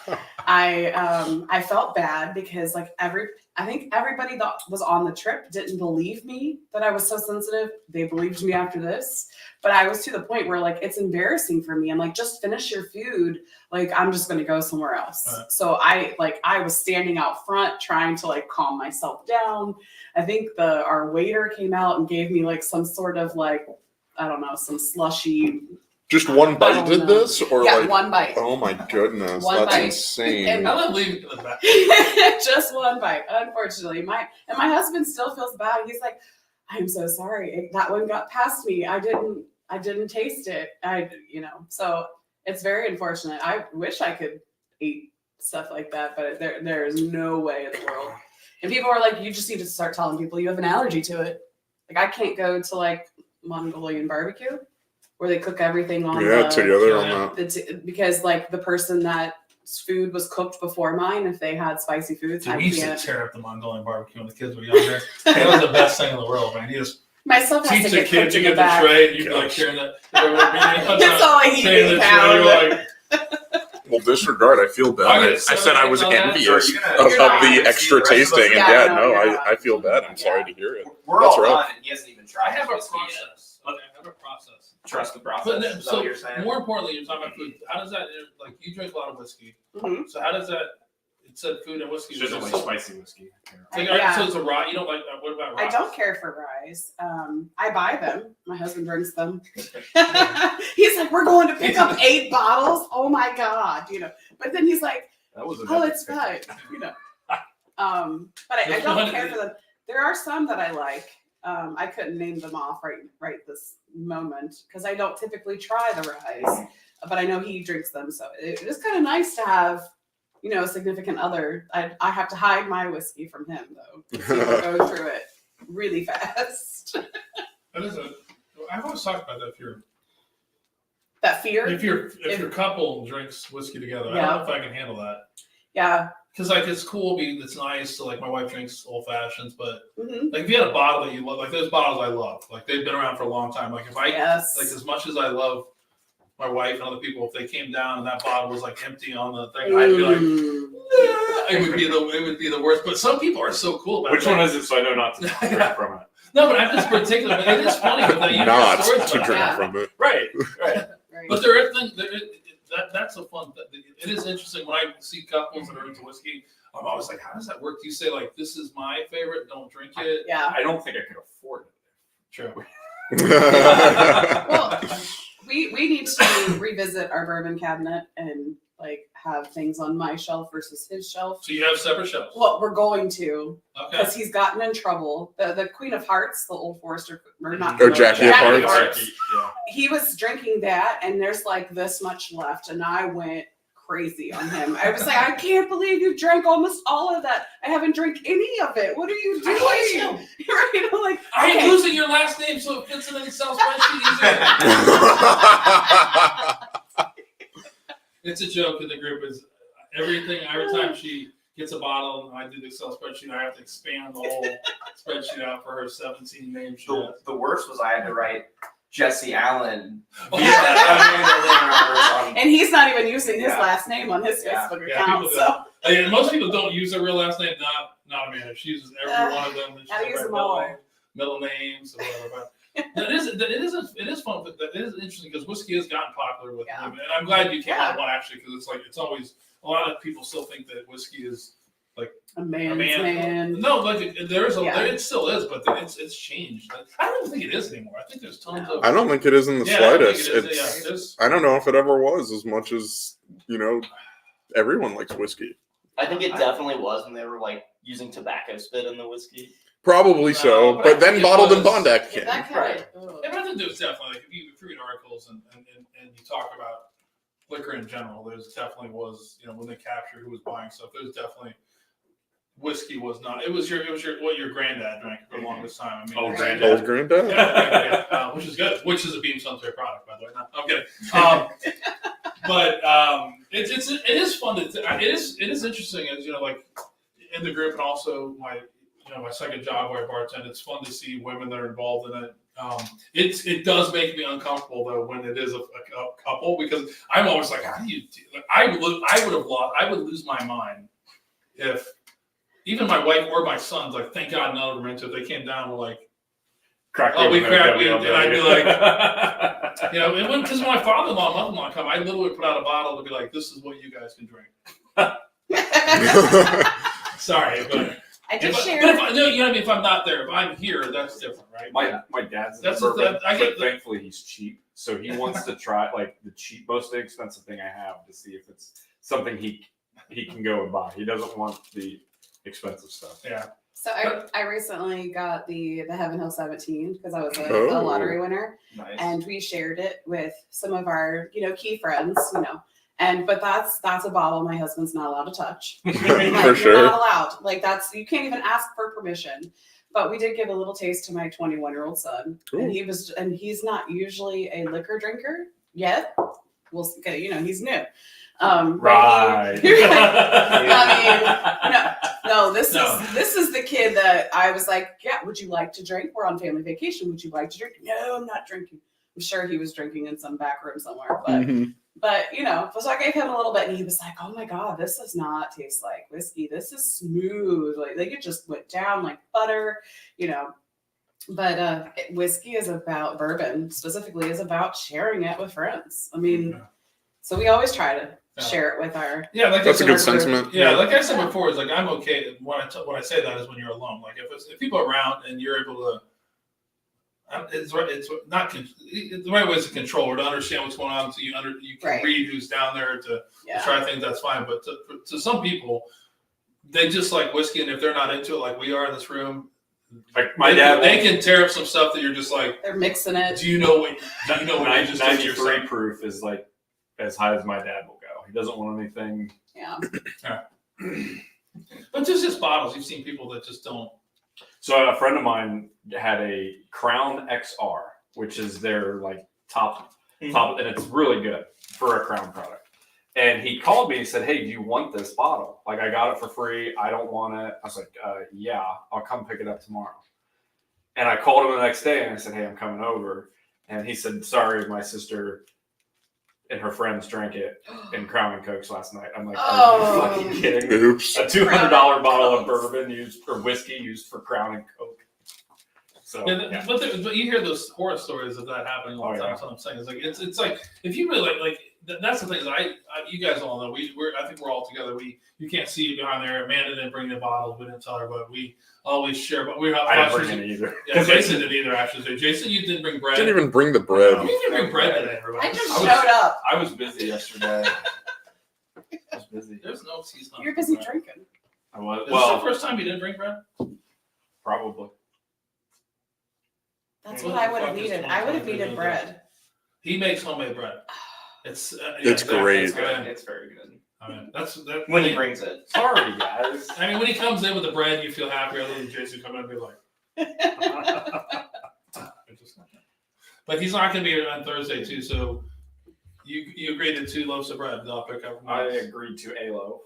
I felt bad because I think everybody that was on the trip didn't believe me that I was so sensitive. They believed me after this, but I was to the point where like it's embarrassing for me. I'm like, just finish your food. Like I'm just gonna go somewhere else. Right. So I was standing out front trying to like calm myself down. I think our waiter came out and gave me like some sort of like, I don't know, some slushy. Just one I bite don't did know. this? Or Yeah, like, one bite. oh my goodness, One that's bite. insane. And- I would leave it to the back. Just one bite, unfortunately. My husband still feels bad. He's like, "I'm so sorry. That one got past me. I didn't taste it. So it's very unfortunate. I wish I could eat stuff like that, but there is no way in the world." And people are like, "You just need to start telling people you have an allergy to it." Like I can't go to like Mongolian barbecue where they cook everything on Together on that. because like the person that food was cooked before mine, if they had spicy foods, Dude, I we used to can't. tear up the Mongolian barbecue when the kids were younger. It was the best thing in the world, man. You just My stuff has teach to the get kid cooked to in the get the back. tray, and you'd be like sharing that. That's all I eat Saying is the pound. tray, you're like, Well, disregard. I feel bad. I I get so said I was sick on that. envious You're of, gonna- You're not. the extra The rest of us- tasting, and Yeah, yeah, no, no, you're not. I feel bad. I'm Yeah. sorry to hear it. We're That's all rough. done, and he hasn't even tried. I have a whiskey yet. process. Okay, I have a process. Trust the process. But then, is that so what you're saying? more importantly, you're talking about food. How does that like you drink a lot of whiskey? Mhm. So how does that? It said food and whiskey. She doesn't like so, spicy whiskey. like, Yeah. so it's a rye. You don't like what about rye? I don't care for ryes. I buy them. My husband drinks them. He's like, "We're going to pick up 8 bottles. Oh my god, But then he's like, That was "Oh, it's fine," But I don't care for them. There are some that I like. I couldn't name them off right this moment because I don't typically try the ryes, but I know he drinks them, so it is kind of nice to have, a significant other. I have to hide my whiskey from him though. He will go through it really fast. That is I've always talked about that. That fear. If your couple drinks whiskey together, I Yeah. don't know if I can handle that. Yeah. Because like it's cool, it's nice. So like my wife drinks old fashions, but Mm-hmm. like if you had a bottle that you love, like those bottles I love, like they've been around for a long time. Like if I Yes. like as much as I love my wife and other people, if they came down and that bottle was like empty on the thing, I'd be like, it would be the worst. But some people are so cool about it. Which one is it? So I know not to drink from it. No, but I'm just particular. But it is funny that you Not have stories to about drink it. Yeah. from it. Right. Right. But there are things that's a fun. It is interesting when I see couples that are into whiskey. I'm always like, how does that work? Do you say like, this is my favorite, don't drink it? Yeah. I don't think I could afford it. True. Well, we need to revisit our bourbon cabinet and like have things on my shelf versus his shelf. So you have separate shelves. Well, we're going to Okay. because he's gotten in trouble. The Queen of Hearts, the Old Forester, or not. Or Jackie of Jackie Hearts. Yeah. He was drinking that, and there's like this much left, and I went crazy on him. I was like, "I can't believe you drank almost all of that. I haven't drank any of it. What are you doing?" Right? I'm like, I Okay. losing your last name so it fits in an Excel spreadsheet easier. It's a joke in the group. Is every time she gets a bottle and I do the Excel spreadsheet, I have to expand the whole spreadsheet out for her 17 names. She has. The worst was I had to write Jesse Allen. Oh, via Amanda Lynn Roberts on- And he's not even using his Yeah. last name on his Yeah. Facebook Yeah, account. people So do. Most people don't use their real last name. Not Amanda. She uses every one of them. She gotta use has them middle all. name- middle names or whatever. But it is fun. But it is interesting because whiskey has gotten popular with Yeah. women, and I'm glad you came Yeah. on one actually because it's always a lot of people still think that whiskey is a a man's man. man. No, Yeah. it still is, but it's changed. I don't even think it is anymore. I think there's tons of. I don't think it is in the Yeah, I don't think slightest. it is. It's Yeah, there's- I don't know if it ever was as much as everyone likes whiskey. I think it definitely was when they were like using tobacco spit in the whiskey. Probably No, so, but I but then think it bottled in was- Bondac Yeah, can. that kind Right. of. Yeah, but I think there's definitely like if you read articles and you talk about liquor in general, there's definitely was when they captured who was buying stuff. There's definitely whiskey was not. It was what your granddad drank for the longest time. I mean, Old it's- granddad. Old granddad. yeah, which is good. Which is a Beam Suntory product, by the way. No, I'm kidding. But it is fun. It is interesting as like in the group and also my second job where I bartend. It's fun to see women that are involved in it. It does make me uncomfortable though when it is a couple because I'm always like, how do you? I would lose my mind if even my wife or my sons like, thank God none of them are into it. They came down and were like, Crack oh, we open cracked, a and I'd be like, WW. and because when my father-in-law and mother-in-law come, I literally put out a bottle to be like, this is what you guys can drink. Sorry, but. I just But shared. if I, you know what I mean? If I'm not there, if I'm here, that's different, right? My dad's That's in the bourbon, thing, I get but the- thankfully he's cheap, so he wants to try like the most expensive thing I have to see if it's something he can go and buy. He doesn't want the expensive stuff. Yeah. So I recently got the Heaven Hill 17 because I was a Oh. lottery winner, Nice. and we shared it with some of our key friends, but that's a bottle my husband's not allowed to touch. Like, For you're sure. not allowed. Like you can't even ask for permission. But we did give a little taste to my 21-year-old son, and he's not usually a liquor drinker yet. We'll see. He's new. Right. No, this is the kid that I was like, yeah, would you like to drink? We're on family vacation. Would you like to drink? No, I'm not drinking. I'm sure he was drinking in some back room somewhere, but Mhm. so I gave him a little bit and he was like, oh my God, this does not taste like whiskey. This is smooth. Like it just went down like butter, but whiskey is about bourbon specifically is about sharing it with friends. I mean, so we always try to share it with our. Yeah, like That's I a said good before- sentiment. Yeah, like I said before, it's like I'm okay when I say that is when you're alone. Like if people are around and you're able to. It's not the right way is to control or to understand what's going on, so you can Right. read who's down there to Yeah. try things. That's fine, but to some people, they just like whiskey, and if they're not into it, like we are in this room, Like my dad, they can tear up some stuff that you're just like, They're mixing it. do you know what you just did to 93 yourself? proof is like as high as my dad will go. He doesn't want anything. Yeah. But just bottles. You've seen people that just don't. So a friend of mine had a Crown XR, which is their like top, and it's really good for a Crown product. And he called me and said, "Hey, do you want this bottle? Like, I got it for free. I don't want it." I was like, "Yeah, I'll come pick it up tomorrow." And I called him the next day and I said, "Hey, I'm coming over." And he said, "Sorry, my sister and her friends drank it in Crown and Cokes last night." I'm like, "Are you fucking kidding me? Oops. A $200 bottle of bourbon used for whiskey used for Crown and Coke." So yeah. But you hear those horror stories of that happening all the time. Yeah. That's what I'm saying. It's like it's like if you really like that's the thing is you guys all know I think we're all together. You can't see behind there. Amanda didn't bring the bottles. We didn't tell her, but we always share. But we have. I didn't bring any either. Yeah, Jason didn't either. Actually, Jason, you didn't bring bread. Didn't even bring the bread. You didn't bring bread today, everybody. I just I was- showed up. I was busy yesterday. I was busy. There's no excuse not to You're bring busy bread. drinking. I was Is this the first time you didn't bring bread? probably. That's What what I the would have fuck is needed. going I would on have with needed you? bread. He makes homemade bread. It's great. It's I good. mean, It's very good. that When he brings it. Sorry, guys. I mean, when he comes in with the bread, you feel happy. Other than Jason coming in and be like, But he's not going to be here on Thursday too. So you agreed to 2 loaves of bread. I'll pick up. I agreed to a loaf.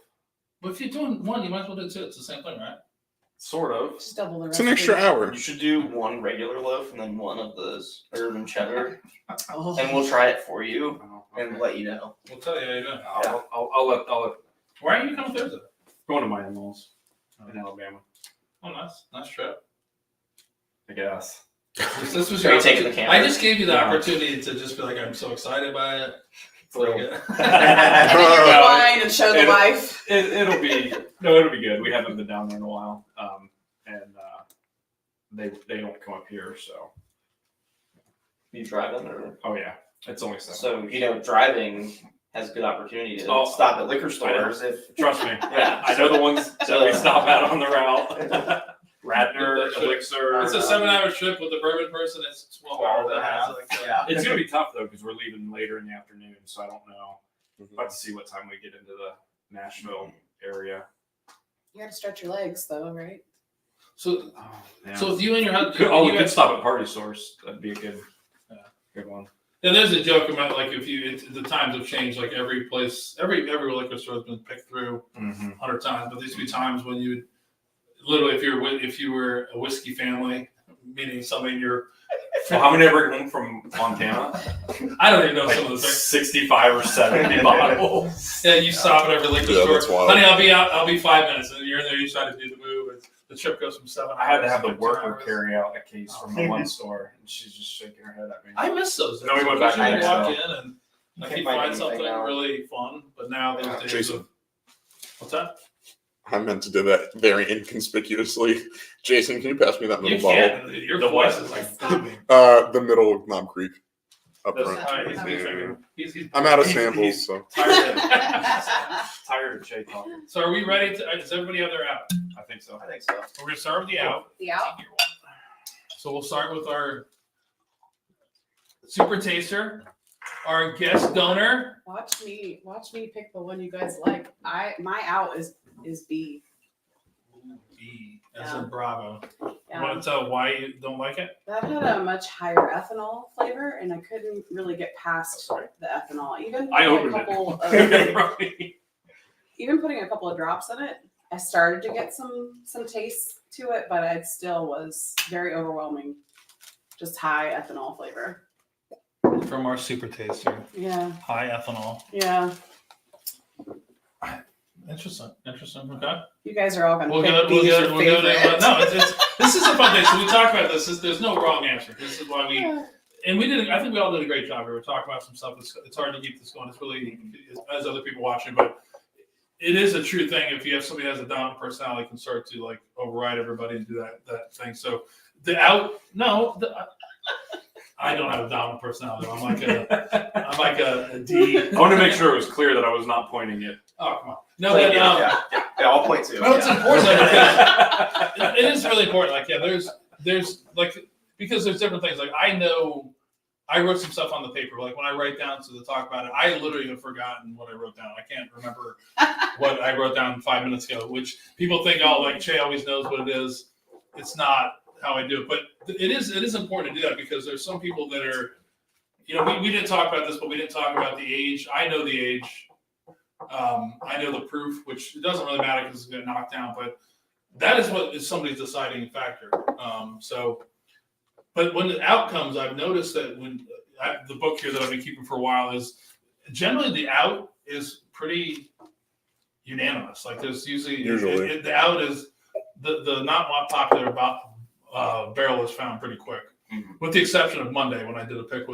But if you're doing one, you might as well do 2. It's the same thing, right? Sort of. Just double the It's an recipe. extra hour. You should do 1 regular loaf and then 1 of those urban cheddar, Oh. and we'll try it for you Oh, and okay. let you know. We'll tell you how you doing. I'll let Why are you coming Thursday? going to my in-laws in Alabama. Oh, nice trip. I guess. This was Are your you taking the opportunity. camera? I just gave you the Yeah. opportunity to just be like, I'm so excited by it. It's a little- And then you get No, wine and show the it'll- wife. It'll be good. We haven't been down there in a while, and they don't come up here, so You driving or? oh yeah, it's only 7. So driving has good opportunity to Oh, stop at liquor stores if. Trust me, Yeah. I know the ones that we stop at on the route. Radnor, It's Elixir. It's a 7-hour trip with the bourbon person. It's 12 hours. 12 and a half. Yeah. It's gonna be tough though because we're leaving later in the afternoon, so I don't know. About to see what time we get into the Nashville area. You got to stretch your legs, though, right? So, Oh, yeah. so if you and your husband, we could stop at Party Source. That'd be a good one. yeah, there's a joke about like if the times have changed. Like every place, every liquor store has been picked through 100 times. But there used to be times when you literally, if you were a whiskey family, meaning somebody in your, Well, how many I bring home from Montana? I don't even know Like some of the things. 65 or 70 bottles. Yeah, you stop at every liquor Yeah, store. that's wild. Honey, I'll be out. I'll be 5 minutes, and you're in there. You try to do the move. And the trip goes from 7 hours. I had to have the to 2 worker hours. carry out a case from the one store, and she's just shaking her head at me. I miss those. No, we went back Usually to walk Nashville. in and You like can't you find find anything something now. really fun, but now those days Jason. of what's that? I meant to do that very inconspicuously. Jason, can you pass me that You middle bottle? can't. Your The voice what? is like booming. The middle of Knob Creek. Up That's front. all right. He's Yeah. being triggered. He's I'm out of he's- samples, he's so. tired of- Tired of Jay talking. So are we ready to? Does everybody have their out? I think so. I think so. We're gonna start with the out. The out? So we'll start with our super taster, our guest donor. Watch me pick the one you guys like. My out is B. B as in Bravo. You Yeah. want to tell why you don't like it? That had a much higher ethanol flavor, and I couldn't really get past the ethanol. Even I putting opened a couple of, it. even putting a couple of drops in it, I started to get some taste to it, but it still was very overwhelming. Just high ethanol flavor. From our super taster, Yeah, high ethanol. yeah. Interesting. Okay. You guys are all gonna We'll pick go. B's your We'll go. favorite. No, this is a fun day. So we talked about this. There's no wrong answer. This is why we. And we did. I think we all did a great job. We were talking about some stuff. It's hard to keep this going. It's really as other people watching, but it is a true thing. If you have somebody who has a dominant personality, can start to like override everybody and do that thing. So the out. No, I don't have a dominant personality. I'm like a D. I want to make sure it was clear that I was not pointing it. Oh come on. No, but Yeah, I'll point to. well, it's Yeah. important though, because it is really important. Like, yeah, there's like because there's different things. Like I know I wrote some stuff on the paper. Like when I write down to talk about it, I literally have forgotten what I wrote down. I can't remember what I wrote down 5 minutes ago. Which people think, oh, like Che always knows what it is. It's not how I do it, but it is important to do that because there's some people that are, we didn't talk about this, but we didn't talk about the age. I know the age. I know the proof, which it doesn't really matter because it's going to knock down, but that is what is somebody's deciding factor. But when the outcomes, I've noticed that when the book here that I've been keeping for a while is generally the out is pretty unanimous. Like there's usually the out is the not popular barrel is found pretty quick, with the exception of Monday when I did a pick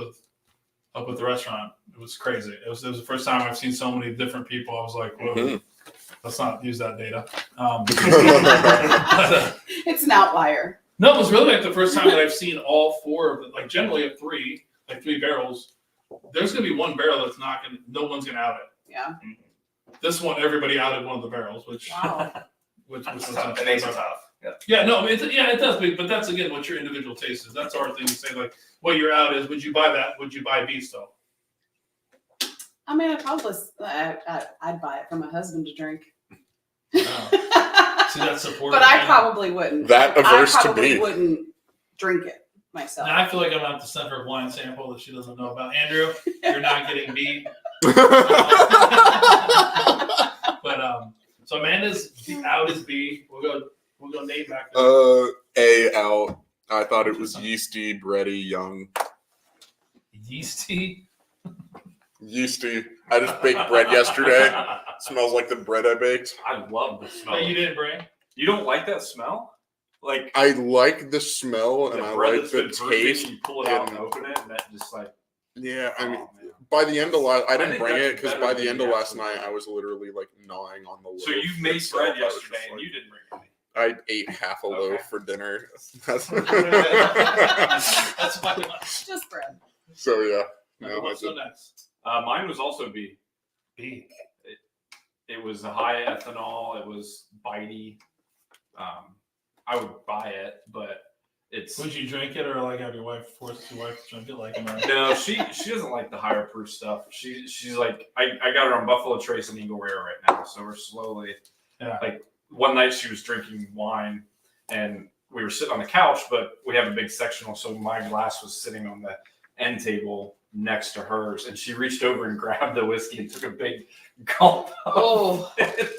up at the restaurant. It was crazy. It was the first time I've seen so many different people. I was like, whoa, let's not use that data. It's an outlier. No, it was really like the first time that I've seen all four of it. Like generally at three barrels, there's going to be one barrel that's no one's going to out it. Yeah. This one, everybody outed one of the barrels, which Wow. was Tough. It makes it tough. Yeah. Yeah, no, it does. But that's again what your individual taste is. That's our thing to say. Like, what your out is. Would you buy that? Would you buy B still? I mean, I'd buy it for my husband to drink. Oh. See that support. But I probably wouldn't. That averse I to probably be. wouldn't drink it myself. Now I feel like I'm gonna have to send her a blind sample that she doesn't know about. Andrew, you're not getting B. But so Amanda's out as B. We'll go Nate back. A out. I thought it was yeasty, bready, young. Yeasty. Yeasty. I just baked bread yesterday. Smells like the bread I baked. I love the smell. That you didn't bring. You don't like that smell? Like I like the smell and the I bread like that's the been burping, taste. you pull it out and and- open it, and that just like. Yeah, I mean, Oh, man. by the end of I didn't think bring that's it because better by than the end the of last actual- night I was literally like gnawing on the loaf. So you made itself. bread I was yesterday, just and like- you didn't bring any. I ate half a Okay. loaf for dinner. That's fucking much. Just bread. So yeah, no, I What's so did. next? Mine was also B. B. It was a high ethanol. It was bitey. I would buy it, but it's Would you drink it or like have your wife force your wife to drink it like America? no. She doesn't like the higher proof stuff. She's like I got her on Buffalo Trace and Eagle Rare right now, so we're slowly. Yeah. Like one night she was drinking wine, and we were sitting on the couch, but we have a big sectional, so my glass was sitting on the end table next to hers, and she reached over and grabbed the whiskey and took a big gulp, Oh,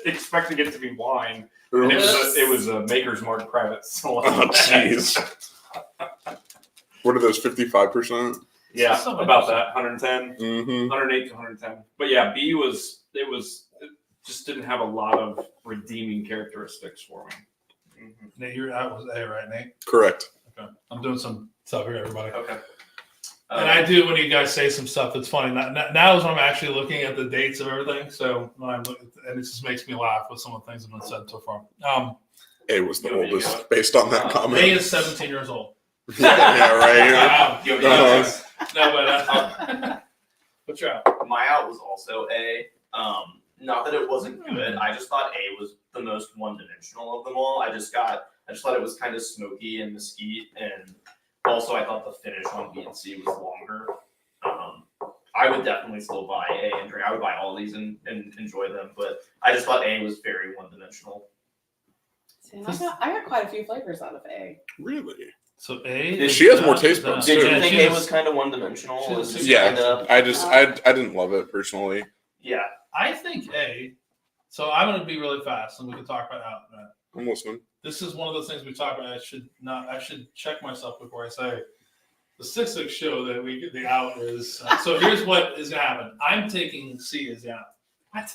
expecting it to be wine. And it was a Maker's Mark Private Select. Oh jeez. What are those 55%? Yeah, So about that 110, Mm-hmm. 108 to 110. But yeah, B was it just didn't have a lot of redeeming characteristics for me. Nate, that was A, right, Nate? Correct. Okay. I'm doing some stuff here, everybody. Okay. And I do when you guys say some stuff. It's funny. Now is when I'm actually looking at the dates of everything. So when I'm looking, and it just makes me laugh with some of the things that have been said so far. A was the You want me to oldest go? based on that comment. A is 17 years old. Yeah, right. You want me to go next? No, but what's your out? My out was also A. Not that it wasn't good. I just thought A was the most one-dimensional of them all. I just thought it was kind of smoky and mesquite, and also I thought the finish on B and C was longer. I would definitely still buy A and drink. I would buy all these and enjoy them, but I just thought A was very one-dimensional. see, I got quite a few flavors out of A. Really? So A. She has more taste buds, Did you too. think A was kind of one-dimensional? she's a Was it super- Yeah. kinda- I didn't love it personally. yeah. I think A. So I'm going to be really fast, and we can talk about out. Right? I'm listening. This is one of those things we talk about. I should check myself before I say the 6-6 show that we get the out is. So here's what is going to happen. I'm taking C as the out. What?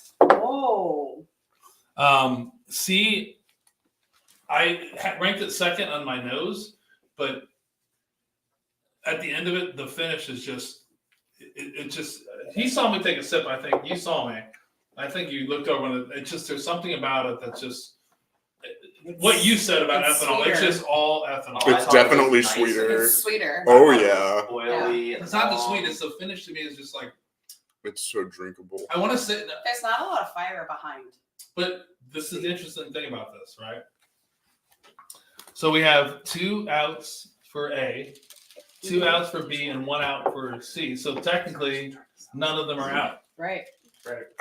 Whoa. C, I ranked it second on my nose, but at the end of it, the finish is just. It just. He saw me take a sip. I think you saw me. I think you looked over and it's just there's something about it that's just. What you said about It's ethanol, it's sweeter. just all ethanol. Oh, I It's thought it was definitely nice. sweeter. It's sweeter. Oh I thought it yeah, was Oily. It's not the sweet, it's the finish to me is just like it's so drinkable. I want to say, There's not a lot of fire behind. but this is the interesting thing about this, right? So we have 2 outs for A, 2 outs for B, and 1 out for C. So technically, none of them are out. Right.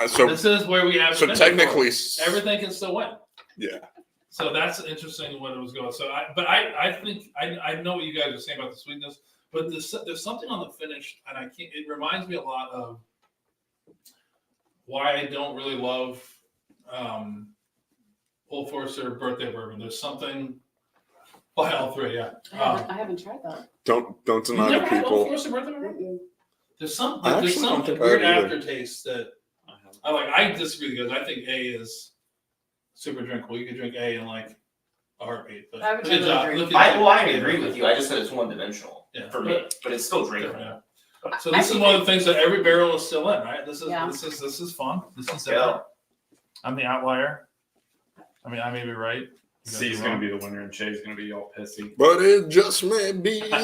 So This is where we have. so been technically, before. Everything can still win. yeah. So that's interesting what it was going. So I think I know what you guys are saying about the sweetness, but there's something on the finish, and I can't. It reminds me a lot of why I don't really love Old Forester birthday bourbon. There's something by all 3, yeah. I haven't tried that. Don't You've deny never the had Old people. Forester birthday bourbon? Mm-mm. There's some I there's actually some don't think I weird have either. aftertaste that I like. I disagree because I think A is super drinkable. You could drink A in like a heartbeat. But I would good totally job. agree. Look at you. I agree with you. I just said it's one-dimensional Yeah. for me, but it's still drinkable. Yeah. So I this is think one of the things that every barrel is still in, right? This is Yeah. this is fun. This is Yeah. different. I'm the outlier. I mean, I may be right. You guys C's are going wrong. to be the winner, and Shay's going to be all pissy. But it just may be you're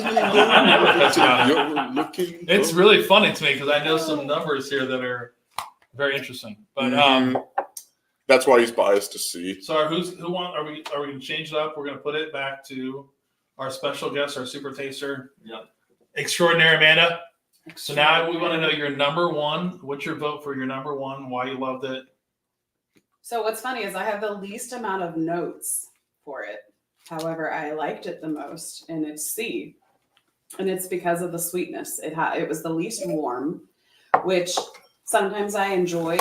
looking. It's really funny to me because I know some numbers here that are very interesting. But That's why he's biased to C. so are we gonna change it up? We're gonna put it back to our special guest, our super taster, Yep. extraordinary Amanda. So now we want to know your number 1. What's your vote for your number 1? Why you loved it? So what's funny is I have the least amount of notes for it. However, I liked it the most, and it's C. and it's because of the sweetness. It was the least warm, which sometimes I enjoy.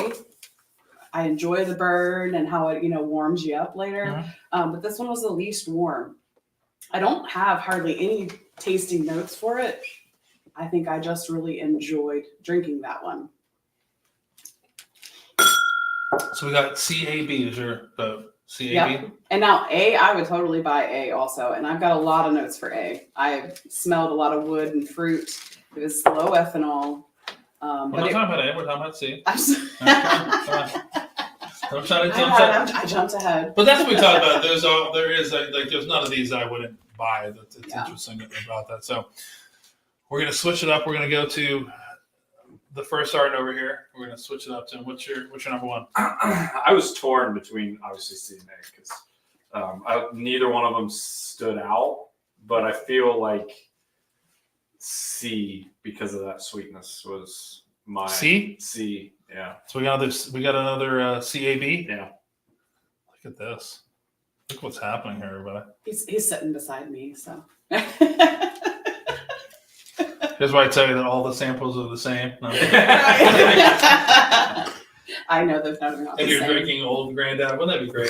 I enjoy the burn and how it, warms you up later. But this one was the least warm. I don't have hardly any tasting notes for it. I think I just really enjoyed drinking that one. So we got CAB is your vote. CAB? Yep. And now A, I would totally buy A also. And I've got a lot of notes for A. I smelled a lot of wood and fruit. It was low ethanol. We're not talking about A, we're talking about C. I jumped ahead. But that's what we talked about. There's none of these I wouldn't buy. That's interesting about that. So we're gonna switch it up. We're gonna go to the first art over here. We're gonna switch it up to what's your number one? I was torn between obviously C and A because neither one of them stood out, but I feel like C because of that sweetness was my C. Yeah. So we got another CAB. Yeah. Look at this. Look what's happening here, everybody. He's sitting beside me, so. Here's why I tell you that all the samples are the same. No. I know they're not the If you're same. drinking Old Granddad, wouldn't that be great?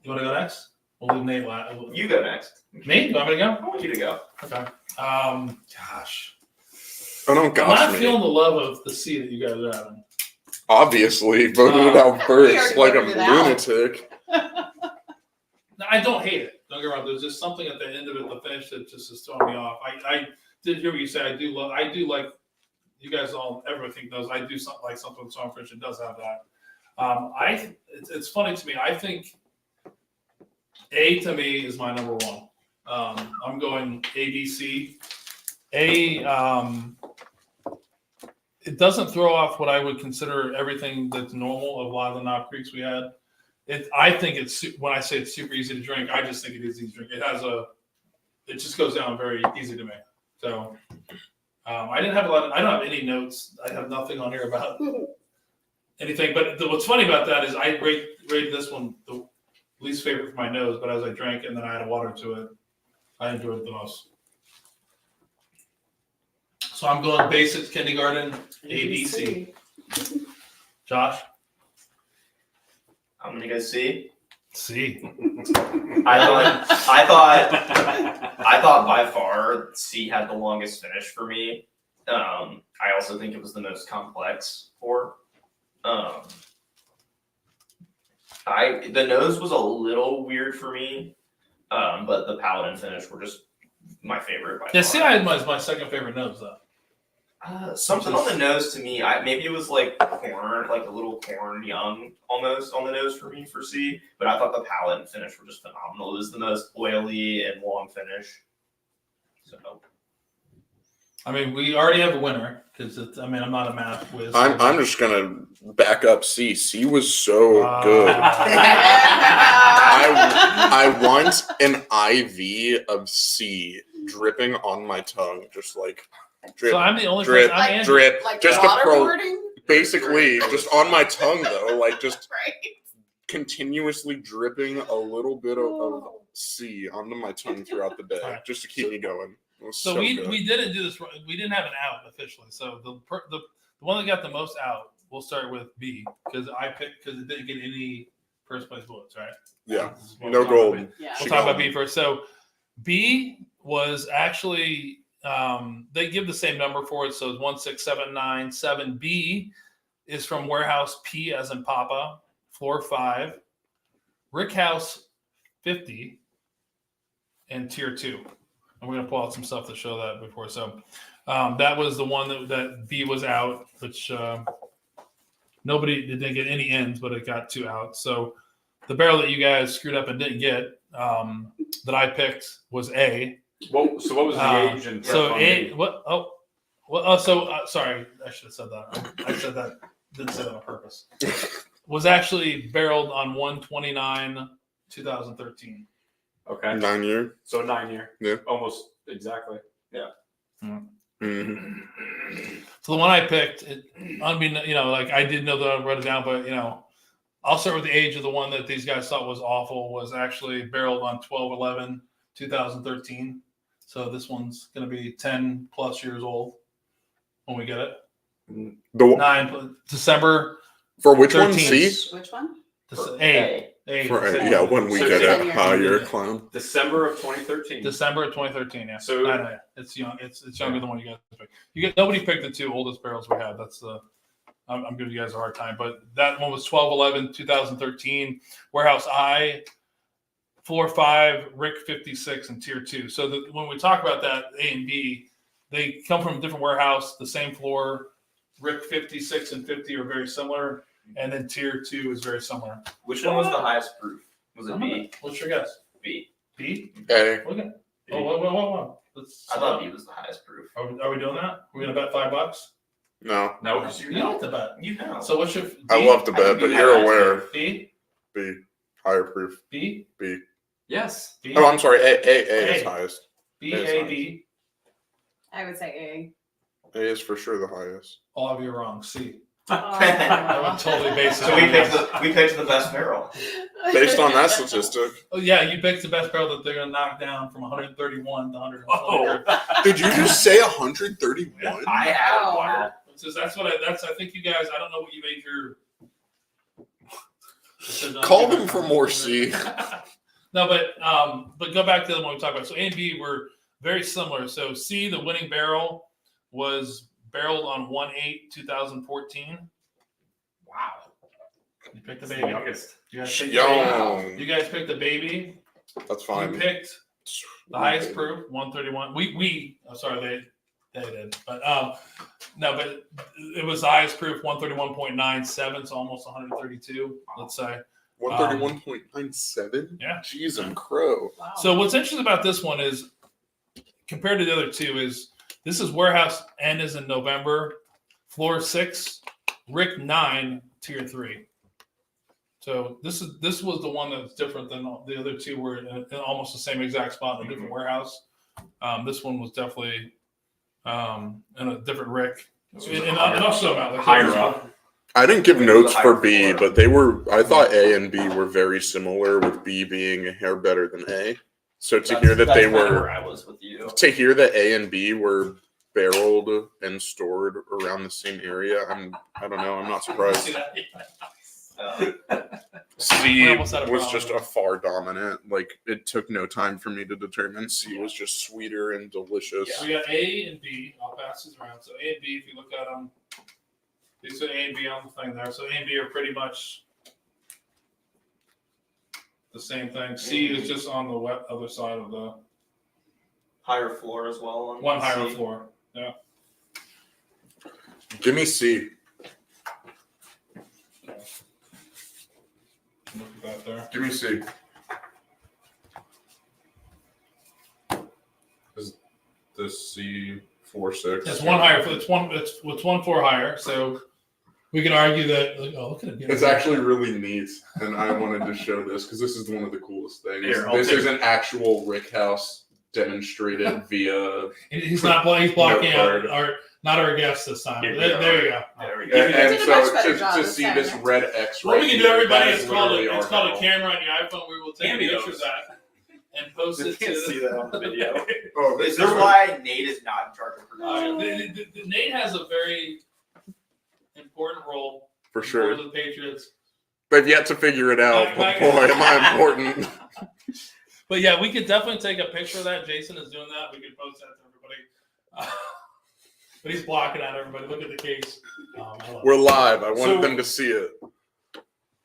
You want to go next? We'll leave Nate last. You go next. Me? You want me to go? I want you to go. Okay. Gosh. Oh no, I'm not gosh, feeling the love of the C that you guys are having. obviously voted it out first, We like a already voted it out. lunatic. No, I don't hate it. Don't get me wrong. There's just something at the end of it, the finish, that just is throwing me off. I did hear what you say. I do like. You guys all, everything knows. I do something like something with Songfish. It does have that. It's funny to me. I think A to me is my number one. I'm going ABC. It doesn't throw off what I would consider everything that's normal of a lot of the Knob Creeks we had. I think it's, when I say it's super easy to drink, I just think it is easy to drink. It just goes down very easy to me. So I don't have any notes. I have nothing on here about anything. But what's funny about that is I rated this one the least favorite for my nose, but as I drank it and then I added water to it, I enjoyed it the most. So I'm going basic kindergarten, ABC. Josh? I'm gonna go C. C. I thought by far C had the longest finish for me. I also think it was the most complex pour. The nose was a little weird for me, but the palate and finish were just my favorite by Yeah, far. C I had my second favorite nose though. Something on the nose to me, maybe it was like corn, like a little corn young almost on the nose for me for C, but I thought the palate and finish were just phenomenal. It was the most oily and long finish. So I mean, we already have a winner because I'm not a math whiz. I'm just gonna back up C. C was so good. I want an IV of C dripping on my tongue, just like drip, So I'm the only drip, person. I'm Andrew. drip, Like just to waterboarding? basically just on my tongue though, like just Right. continuously dripping a little bit of C onto my tongue throughout the day, Alright. just to keep me going. It was So so we good. didn't do this. We didn't have an out officially. So the one that got the most out, we'll start with B because I picked because it didn't get any first place votes, right? Yeah, This is what no we'll talk about gold. B. Yeah. We'll talk about B first. So B was actually they give the same number for it, so it's 16797. 7B is from Warehouse P as in Papa, floor 5, Rick House 50, and tier 2. And we're gonna pull out some stuff to show that before. So that was the one that B was out, which nobody didn't get any ends, but it got 2 out. So the barrel that you guys screwed up and didn't get that I picked was A. So what was the age and So prep on A, B? what? Oh, well. Sorry, I should have said that. I said that. Didn't say that on purpose. Was actually barreled on 1/29/2013. Okay. 9 year. So 9 year. Yeah. Almost exactly. Mm-hmm. So the one I picked, like I didn't know that I wrote it down, but I'll start with the age of the one that these guys thought was awful. Was actually barreled on 12/11/2013. 2013. So this one's going to be 10 plus years old when we get it. December For which 13th. one? C? Which one? A. Yeah, when we So get 10 it years. higher, clown. December of 2013. December of 2013. Yeah. So- No, it's young. It's younger than what you guys picked. Nobody picked the two oldest barrels we had. That's the. I'm giving you guys a hard time, but that one was 12/11 2013. Warehouse I, floor 5, Rick 56, and tier 2. So when we talk about that A and B, they come from a different warehouse, the same floor. Rick 56 and 50 are very similar, and then tier 2 is very similar. Which one was the highest proof? Was it B? What's your guess? B. B? A. Look at. Oh, whoa. Let's. I thought B was the highest proof. Are we doing that? We're gonna bet $5? No. No, because You don't have to bet. You know. So what's your? B? I love to bet, but you you're have aware. B. B. Higher proof. B. B. yes. B. Oh, I'm sorry. A is A. highest. B. A is A. highest. B. I would say A is for sure the highest. All of you are wrong. C. A. I would totally base it. So on we picked the best barrel. Based on that statistic. Oh yeah, you picked the best barrel that they're gonna knock down from 131 to 120. Oh. Did you just say 131? I had one. That's I think you guys. I don't know what you made your. Call them for more C. No, but go back to the one we talked about. So A and B were very similar. So C, the winning barrel, was barreled on 1/8/2014. Wow. You picked the The baby. youngest. You guys picked the baby. Young. You guys picked the baby. That's You fine. picked the highest proof, 131. I'm sorry, they did, but no, but it was the highest proof, 131.97, so almost 132. Let's say. 131.97? Yeah. Jeez and crow. Wow. So what's interesting about this one is, compared to the other two, is this is warehouse N is in November, floor 6, Rick 9, tier 3. So this was the one that's different than the other two were in almost the same exact spot in a different warehouse. This one was definitely in a different Rick. And I'll show them out. Higher up. I didn't give It was notes a for higher B, floor. but I thought A and B were very similar, with B being a hair better than A. So to hear that That's they kinda were, where I was with you. to hear that A and B were barreled and stored around the same area, I don't know, I'm not surprised. See that? C We almost had a was problem. just a far dominant. Like, it took no time for me to determine. C was just sweeter and delicious. So we got A and B. I'll pass these around. So A and B, if you look at them, these are A and B on the thing there. So A and B are pretty much the same thing. C is just on the other side of the Higher floor as well. On one higher C. floor. Yeah. Give me C. Look at that there. Give me C. Is this C46? It's one higher. It's one floor higher. So we can argue that. Like, oh, look at it. It's actually really neat, and I wanted to show this because this is one of the coolest things. Here, I'll This take is an actual Rick House demonstrated via. He's not. He's blocking out Notepad. not our guests this time. Here we There you go. There we go. And, did a so much better to, job to this see time, this right? red X What we can do, everybody, that it's is called literally a our barrel. camera on your iPhone. We will take a Cameos. picture of that and post You it can't to see that on the video. Oh, Is this why Nate is not in charge of production? Nate has a very important role for for sure. the Patriots. They've yet to figure it out, but boy, am I important. But yeah, we could definitely take a picture of that. Jason is doing that. We could post that to everybody. But he's blocking out everybody. Look at the case. I love We're it. live. I wanted So- them to see it.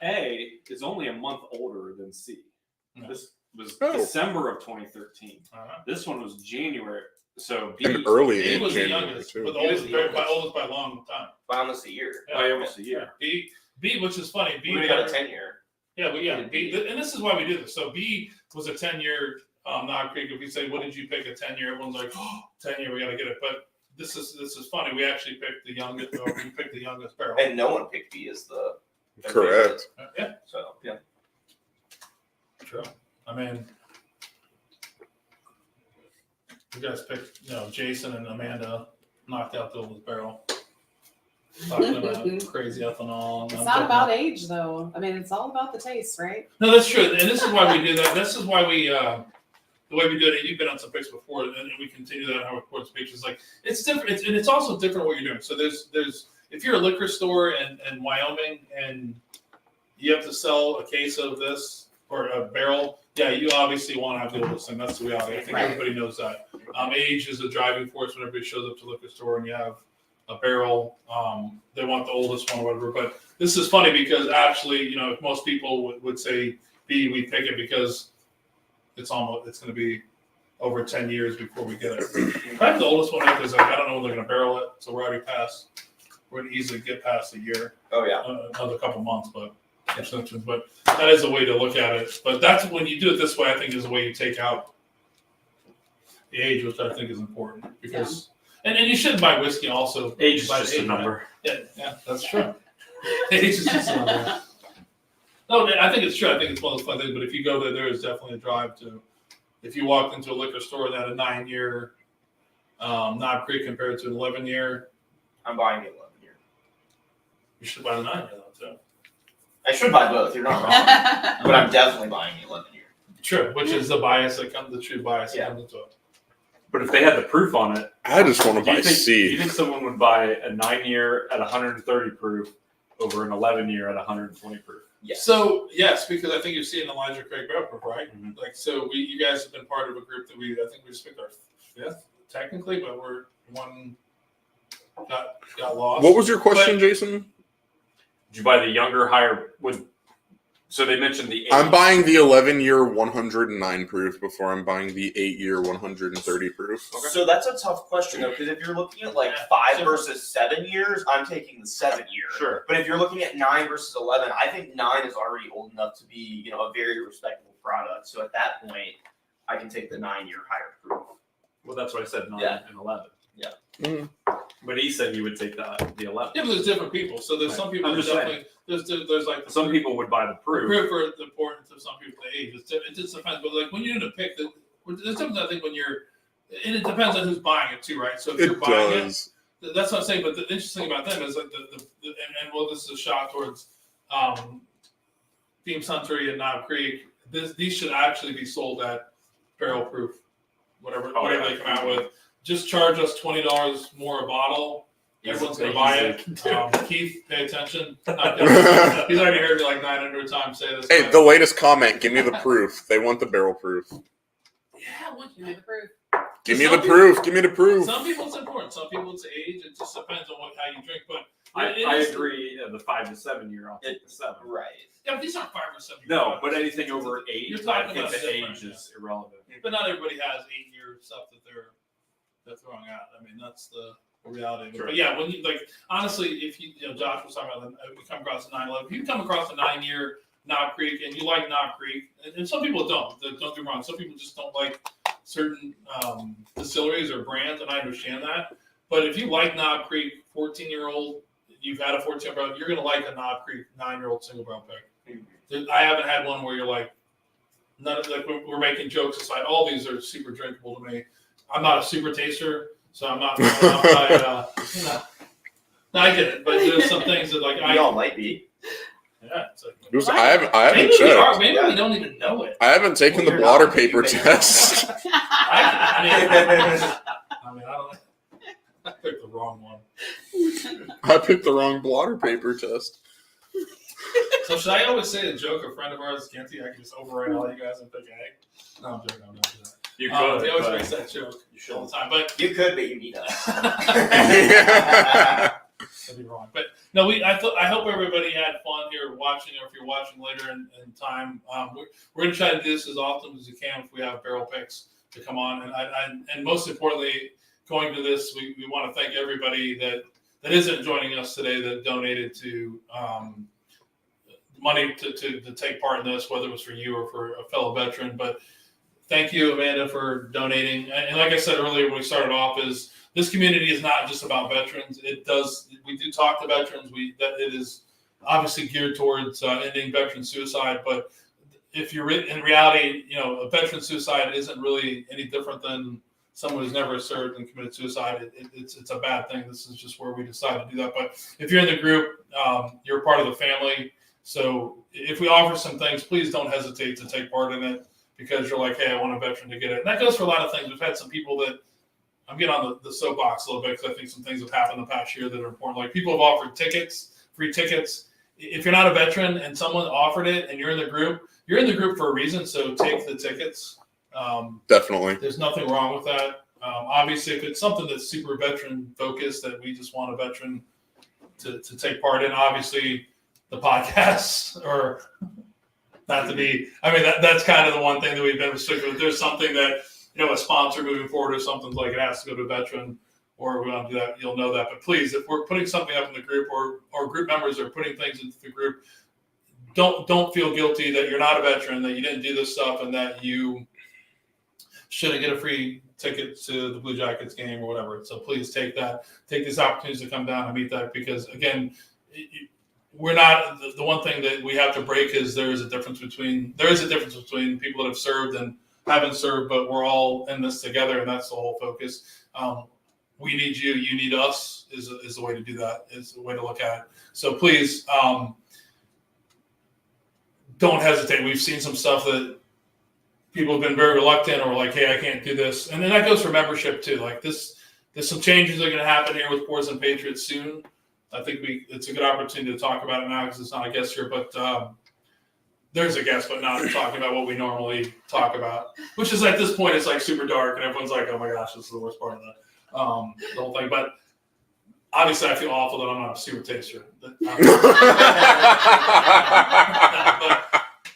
A is only a month older than C. Yeah. This was Oh. December of 2013. Uh-huh. This one was January. So B And early He in was the January, youngest, too. but the He was oldest, the youngest. oldest by a long time. By almost a year. by almost a year. B, which is funny. B, We got a 10-year. B, and this is why we do this. So B was a 10-year Knob Creek. If we say, what did you pick a 10-year? Everyone's like, oh, 10-year, we got to get it. But this is funny. We actually picked the youngest. Or we picked the youngest barrel. And no one picked B as the Correct. Yeah, So yeah. true. I mean, you guys picked, Jason and Amanda knocked out the oldest barrel. Talking about crazy ethanol. And It's I'm not talking about age, though. I mean, it's all about the taste, right? No, that's true, and this is why we do that. This is why we the way we do it, you've been on some picks before, and we continue that on our reports pages. Like it's different, and it's also different what you're doing. So there's if you're a liquor store in Wyoming and you have to sell a case of this or a barrel, yeah, you obviously want to have the oldest thing. That's the reality. I think everybody knows that. Age is a driving force when everybody shows up to a liquor store and you have a barrel. They want the oldest one or whatever. But this is funny because actually, you know, if most people would say B, we pick it because it's going to be over 10 years before we get it. Probably the oldest one because I don't know when they're going to barrel it, so we're already past. We're going to easily get past a year. Oh yeah. Another couple months, but exceptions. But that is a way to look at it. But that's when you do it this way. I think is the way you take out the age, which I think is important because, and you shouldn't buy whiskey also. Age is just a number. Right? Yeah, that's true. Age is just a number. No, I think it's true. I think it's one of those fun things. But if you go there is definitely a drive to. If you walked into a liquor store that had a 9-year Knob Creek compared to an 11-year, I'm buying the 11-year. you should buy the 9-year though too. I should buy both. You're not wrong, but I'm definitely buying the 11-year. True, which is the bias that comes, the true bias that comes into it. But if they had the proof on it, I just want to buy do C. you think someone would buy a 9-year at 130 proof over an 11-year at 120 proof? Yes. So yes, because I think you're seeing Elijah Craig Barrel Proof, right? Mhm. Like so, you guys have been part of a group that I think we just picked our 5th technically, but one got lost. What was your question, Jason? Did you buy the younger, higher? So they mentioned the 8. I'm buying the 11-year 109 proof before I'm buying the 8-year 130 proof. Okay. So that's a tough question though, because if you're looking at like 5 versus 7 years, I'm taking the 7-year. Sure. But if you're looking at 9 versus 11, I think 9 is already old enough to be, a very respectable product. So at that point, I can take the 9-year higher proof. Well, that's what I said, 9 Yeah. and 11. Yeah. Mm. But he said he would take the 11. Yeah, but there's different people. So there's some people I'm that just definitely there's like Some people would buy the proof. proof for the importance of some people the age. It just depends. But like when you're in a pick, there's something I think when you're, and it depends on who's buying it too, right? So if you're It buying does. it, that's what I'm saying. But the interesting about them is like this is a shot towards Beam Suntory and Knob Creek. These should actually be sold at barrel proof, whatever they come out with. Just charge us $20 more a bottle. Everyone's gonna buy it. Keith, pay attention. He's already heard me like 900 times say this. Hey, the latest comment. Give me the proof. They want the barrel proof. Yeah, what You know the proof. Give me the proof. Give me the proof. Some people it's important. Some people it's age. It just depends on how you drink. But I agree. The 5 to 7 year, I'll take the 7. Right. Yeah, but these aren't 5 or 7. No, but anything over 8, You're I talking think about the different, age is irrelevant. But not everybody has 8-year stuff that they're throwing out. I mean, that's the reality of it. Sure. But yeah, when you honestly, if Josh was talking about we come across a 911. If you come across a 9-year Knob Creek and you like Knob Creek, and some people don't get me wrong. Some people just don't like certain distilleries or brands, and I understand that. But if you like Knob Creek, 14-year-old, you've had a 14-year-old, you're going to like a Knob Creek 9-year-old single barrel pick. I haven't had one where you're like, none of we're making jokes aside. All these are super drinkable to me. I'm not a super taster, so I'm not. No, I get it, but there's some things that We all might be. Yeah, it's like, I haven't maybe we are. checked. Maybe we don't even know it. I haven't taken Well, the you're blotter not. paper You may test. I don't. I picked the wrong one. I picked the wrong blotter paper test. So should I always say the joke? A friend of ours, Kenty, I can just override all you guys and pick A? No, I'm joking. I'm not doing that. You could. They always but make that joke you all the should. time, but You could, but you need us. I'd be wrong. But no, I hope everybody had fun here watching, or if you're watching later in time. We're going to try to do this as often as we can if we have barrel picks to come on. And most importantly, going to this, we want to thank everybody that isn't joining us today that donated to money to take part in this, whether it was for you or for a fellow veteran. But thank you, Amanda, for donating. And like I said earlier when we started off, is this community is not just about veterans. We do talk to veterans. It is obviously geared towards ending veteran suicide. But if you're in reality, a veteran suicide isn't really any different than someone who's never served and committed suicide. It's a bad thing. This is just where we decide to do that. But if you're in the group, you're part of the family. So if we offer some things, please don't hesitate to take part in it, because you're like, hey, I want a veteran to get it. And that goes for a lot of things. We've had some people that, I'm getting on the soapbox a little bit because I think some things have happened in the past year that are important. Like people have offered tickets, free tickets. If you're not a veteran and someone offered it and you're in the group for a reason. So take the tickets. Definitely. There's nothing wrong with that. Obviously, if it's something that's super veteran focused that we just want a veteran to take part in, obviously the podcasts or not to be, I mean, that's kind of the one thing that we've been restricted with. There's something that, a sponsor moving forward or something like it has to go to a veteran or we want to do that, you'll know that. But please, if we're putting something up in the group or group members are putting things into the group, don't feel guilty that you're not a veteran, that you didn't do this stuff and that you shouldn't get a free ticket to the Blue Jackets game or whatever. So please take these opportunities to come down and meet that because again, we're not the one thing that we have to break is there is a difference between people that have served and haven't served, but we're all in this together and that's the whole focus. We need you need us is the way to do that, is the way to look at it. So please don't hesitate. We've seen some stuff that people have been very reluctant or like, hey, I can't do this. And then that goes for membership too. Like there's some changes that are going to happen here with Boards and Patriots soon. I think it's a good opportunity to talk about it now because it's not a guest here, but there's a guest, but not talking about what we normally talk about, which is at this point, it's like super dark and everyone's like, oh my gosh, this is the worst part of the whole thing. But obviously I feel awful that I'm not a super taster. But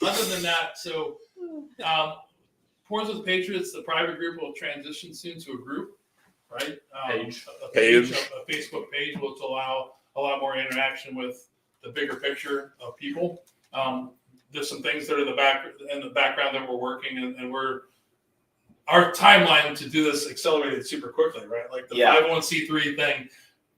other than that, so Porns with Patriots, the private group will transition soon to a group, right? A Facebook page will allow a lot more interaction with the bigger picture of people. There's some things that are in the background that we're working and our timeline to do this accelerated super quickly, right? Like the 501c3 thing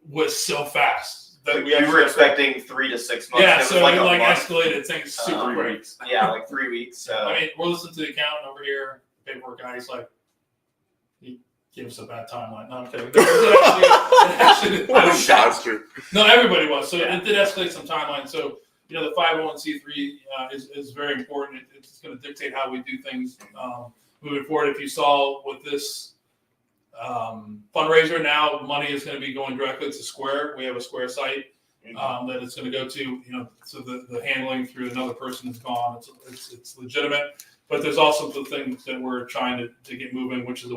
was so fast that we were expecting 3 to 6 months. Yeah, so like we escalated things super quick. Yeah, like 3 weeks. So. I mean, we're listening to the accountant over here, paperwork guy. He's like, he gave us a bad timeline. No, I'm kidding. No, everybody was. So it did escalate some timeline. So the 501c3 is very important. It's going to dictate how we do things moving forward. If you saw with this fundraiser now, money is going to be going directly to Square. We have a Square site that it's going to go to. So the handling through another person is gone. It's legitimate. But there's also the things that we're trying to get moving, which is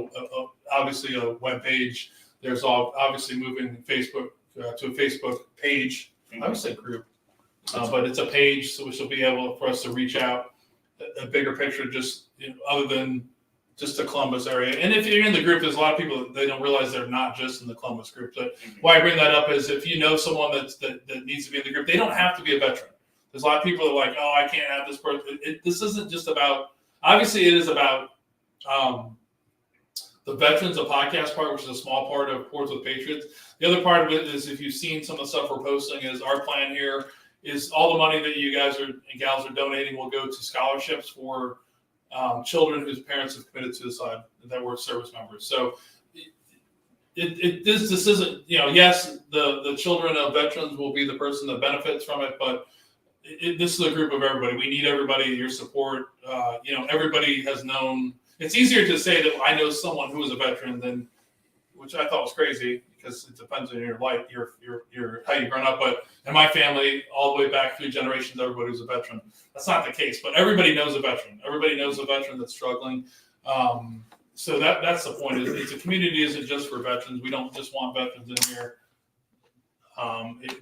obviously a web page. There's obviously moving Facebook to a Facebook page. I would say group. But it's a page, so which will be able for us to reach out a bigger picture, just other than just the Columbus area. And if you're in the group, there's a lot of people they don't realize they're not just in the Columbus group. But why I bring that up is if you know someone that needs to be in the group, they don't have to be a veteran. There's a lot of people that are like, oh, I can't have this person. This isn't just about. Obviously, it is about the veterans, the podcast part, which is a small part of Boards with Patriots. The other part of it is if you've seen some of the stuff we're posting is our plan here is all the money that you guys and gals are donating will go to scholarships for children whose parents have committed suicide that were service members. So this isn't, yes, the children of veterans will be the person that benefits from it, but this is a group of everybody. We need everybody, your support. Everybody has known. It's easier to say that I know someone who is a veteran than, which I thought was crazy because it depends on your life, your how you've grown up. But in my family, all the way back 3 generations, everybody was a veteran. That's not the case, but everybody knows a veteran. Everybody knows a veteran that's struggling. So that's the point. It's a community isn't just for veterans. We don't just want veterans in here.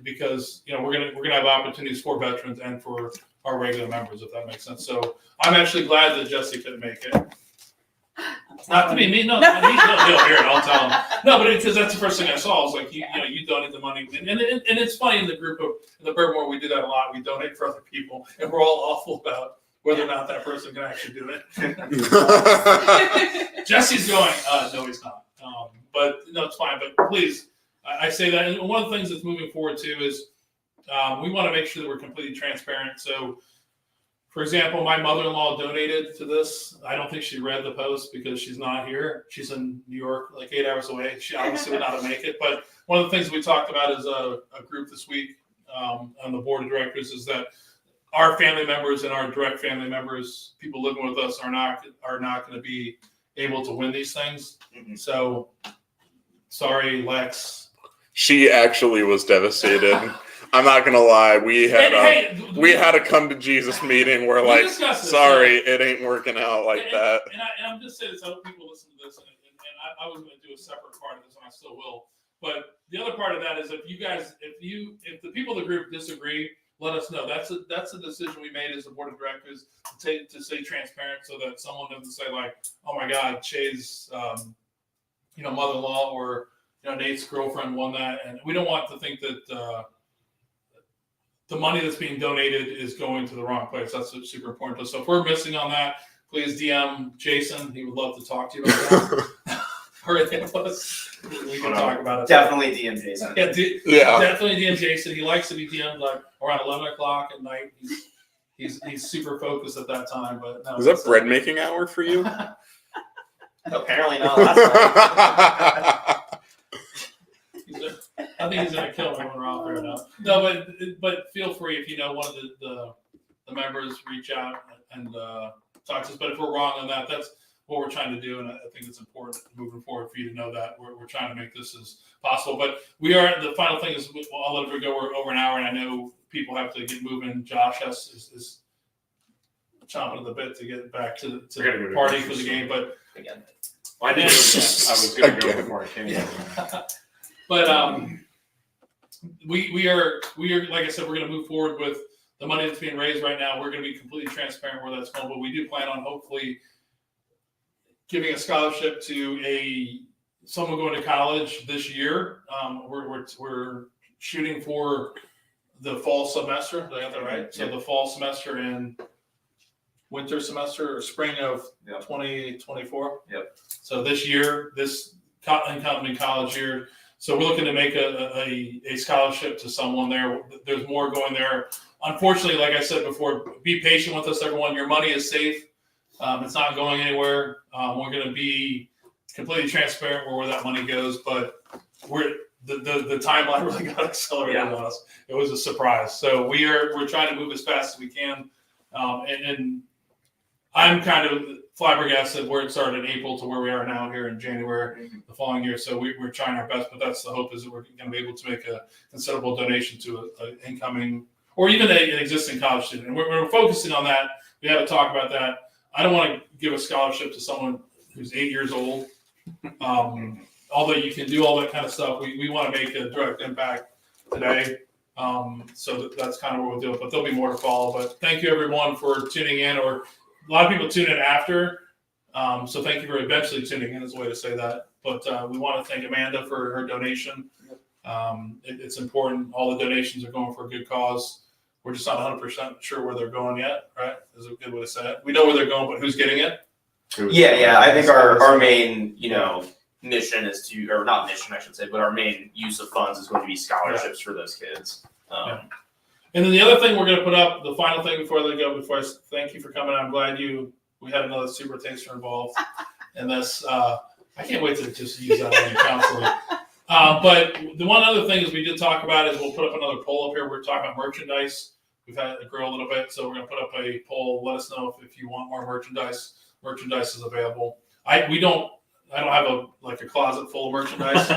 Because we're gonna have opportunities for veterans and for our regular members, if that makes sense. So I'm actually glad that Jesse couldn't make it. Not to be mean, no, he'll hear it. I'll tell him. No, but because that's the first thing I saw. I was like, you donate the money, and it's funny in the group of the Bourbon, we do that a lot. We donate for other people, and we're all awful about whether or not that person can actually do it. Jesse's going, no, he's not. But no, it's fine. But please. I say that, and one of the things that's moving forward too is we want to make sure that we're completely transparent. So, for example, my mother-in-law donated to this. I don't think she read the post because she's not here. She's in New York, like 8 hours away. She obviously would not make it. But one of the things we talked about is a group this week on the board of directors is that our family members and our direct family members, people living with us, are not going to be able to win these things. Mhm. So, sorry, Lex. She actually was devastated. I'm not gonna lie. We had a come to Jesus meeting where We like, discussed this, sorry, it ain't working out like and, that. And I'm just saying this. I hope people listen to this, and I was going to do a separate part of this, and I still will. But the other part of that is if the people of the group disagree, let us know. That's a decision we made as a board of directors to stay transparent, so that someone doesn't say like, oh my God, Shay's mother-in-law or Nate's girlfriend won that, and we don't want to think that the money that's being donated is going to the wrong place. That's super important to us. So if we're missing on that, please DM Jason. He would love to talk to you about that. Or anything else. We can talk about it. Definitely DM Jason. Definitely DM Jason. He likes to be DM'd like around 11 o'clock at night. He's super focused at that time. But no, Is that bread making hour for you? Apparently not last night. I think he's gonna kill me when we're out there now. No, but feel free if you know one of the members, reach out and talk to us. But if we're wrong on that, that's what we're trying to do, and I think it's important moving forward for you to know that we're trying to make this as possible. But we are. The final thing is, I'll let it go. We're over an hour, and I know people have to get moving. Josh is chomping at the bit to get back to the party for the game, but Again. I did. I was going to go before I came. Yeah. But we are like I said, we're going to move forward with the money that's being raised right now. We're going to be completely transparent where that's going, but we do plan on hopefully giving a scholarship to someone going to college this year. We're shooting for the fall semester. Did I get that right? So the fall semester and winter semester or spring of 2024. Yep. So this year, this incoming college year. So we're looking to make a scholarship to someone there. There's more going there. Unfortunately, like I said before, be patient with us, everyone. Your money is safe. It's not going anywhere. We're going to be completely transparent where that money goes, but the timeline really got accelerated on us. It was a surprise. So we're trying to move as fast as we can, and I'm kind of flabbergasted where it started in April to where we are now here in January the following year. So we're trying our best, but that's the hope, is that we're going to be able to make a considerable donation to an incoming or even an existing college student. And we're focusing on that. We have to talk about that. I don't want to give a scholarship to someone who's 8 years old. Although you can do all that kind of stuff, we want to make a direct impact today. So that's kind of what we'll do. But there'll be more to follow. But thank you, everyone, for tuning in. Or a lot of people tune in after. So thank you for eventually tuning in, is a way to say that. But we want to thank Amanda for her donation. It's important. All the donations are going for a good cause. We're just not 100% sure where they're going yet, right? Is a good way to say it. We know where they're going, but who's getting it? Yeah. I think our main, mission is to, or not mission, I should say, but our main use of funds is going to be scholarships for those kids. And then the other thing we're going to put up, the final thing before I go, before I thank you for coming. I'm glad we had another super taster involved in this. I can't wait to just use that on your counseling. But the one other thing is we did talk about is we'll put up another poll up here. We're talking about merchandise. We've had to grow a little bit, so we're going to put up a poll. Let us know if you want more merchandise. Merchandise is available. I don't have a closet full of merchandise.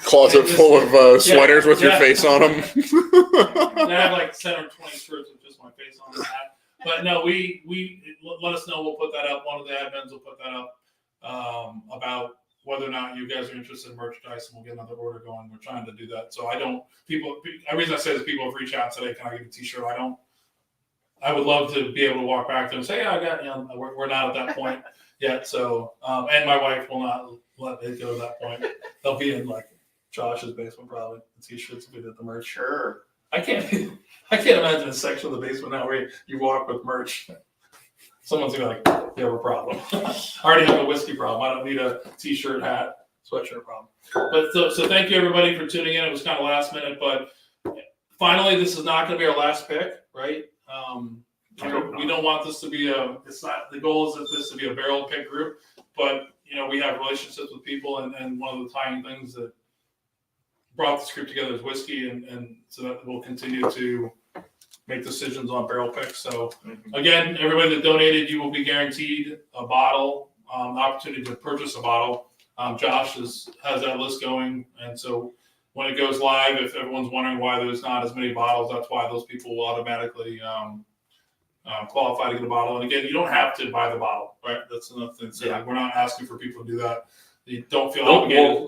Closet full of sweaters with your face on them. I have like 10 or 20 shirts with just my face on that. But no, we let us know. We'll put that up. One of the admins will put that up about whether or not you guys are interested in merchandise, and we'll get another order going. We're trying to do that. So the reason I say is people have reached out today. Can I get a t-shirt? I would love to be able to walk back to them and say, yeah, I got, we're not at that point yet. So, and my wife will not let it go to that point. They'll be in like Josh's basement, probably. The t-shirts will be at the merch. Sure. I can't imagine a section of the basement now where you walk with merch. Someone's gonna be like, you have a problem. I already have a whiskey problem. I don't need a t-shirt, hat, sweatshirt problem. But so thank you everybody for tuning in. It was kind of last minute, but finally, this is not gonna be our last pick, right? We don't want this to be the goal is that this to be a barrel pick group, but we have relationships with people, and one of the tying things that brought this group together as whiskey, and so that we'll continue to make decisions on barrel picks. So again, everybody that donated, you will be guaranteed a bottle, opportunity to purchase a bottle. Josh has that list going, and so when it goes live, if everyone's wondering why there's not as many bottles, that's why those people will automatically qualify to get a bottle. And again, you don't have to buy the bottle, right? That's another thing. So we're not asking for people to do that. You don't feel obligated.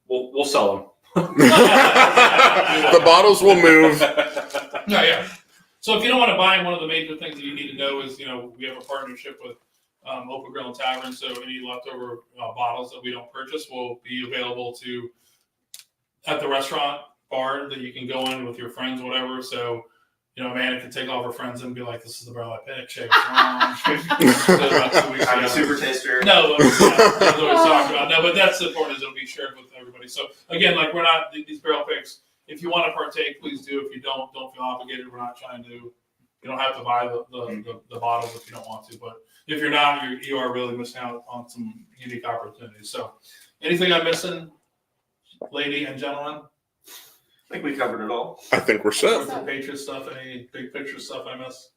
We'll sell them. The bottles will move. Yeah. So if you don't want to buy, one of the major things that you need to know is, we have a partnership with Open Grill and Tavern. So any leftover bottles that we don't purchase will be available at the restaurant bar that you can go in with your friends, whatever. So, Amanda can take all of her friends and be like, "This is the barrel I picked. Shake it. I'm a super taster. No, that's what we're talking about. No, but that's the point, is it'll be shared with everybody. So again, like, we're not, these barrel picks, if you want to partake, please do. If you don't feel obligated. We're not trying to, you don't have to buy the bottles if you don't want to. But if you're not, you are really missing out on some unique opportunities. So anything I'm missing, lady and gentlemen? I think we covered it all. I think we're set. With the Patriot stuff, any big picture stuff I missed?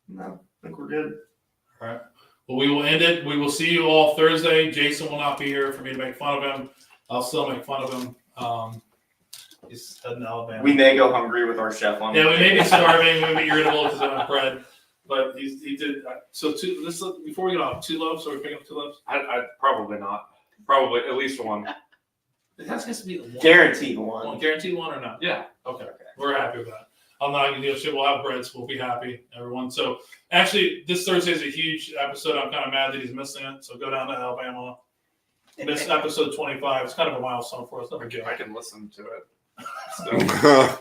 No, I think we're good. All right. Well, we will end it. We will see you all Thursday. Jason will not be here for me to make fun of him. I'll still make fun of him. He's heading to Alabama. We may go hungry with our chef on. Yeah, we may be starving. We may be irritable because I don't have bread. But he did. So before we get off, 2 loaves. Are we picking up 2 loaves? I probably not. Probably at least one. It has to be one. Guaranteed one. Guaranteed one or not? Yeah. Okay. We're happy with that. I'm not going to do shit. We'll have breads. We'll be happy, everyone. So actually, this Thursday is a huge episode. I'm kind of mad that he's missing it. So go down to Alabama. Miss episode 25. It's kind of a milestone for us. Never get. I can listen to it.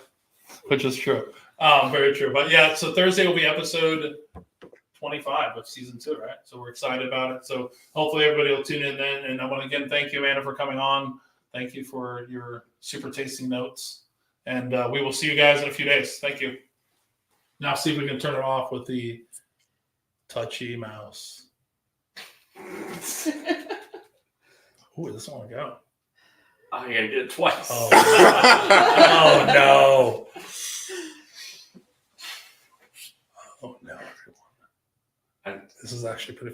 Which is true. Very true. But yeah, so Thursday will be episode 25 of season 2, right? So we're excited about it. So hopefully everybody will tune in then. And I want to again thank you, Amanda, for coming on. Thank you for your super tasting notes. And we will see you guys in a few days. Thank you. Now see if we can turn it off with the touchy mouse. Ooh, this one will go. I gotta get it twice. Oh, oh no. Oh no, everyone. This is actually pretty fun.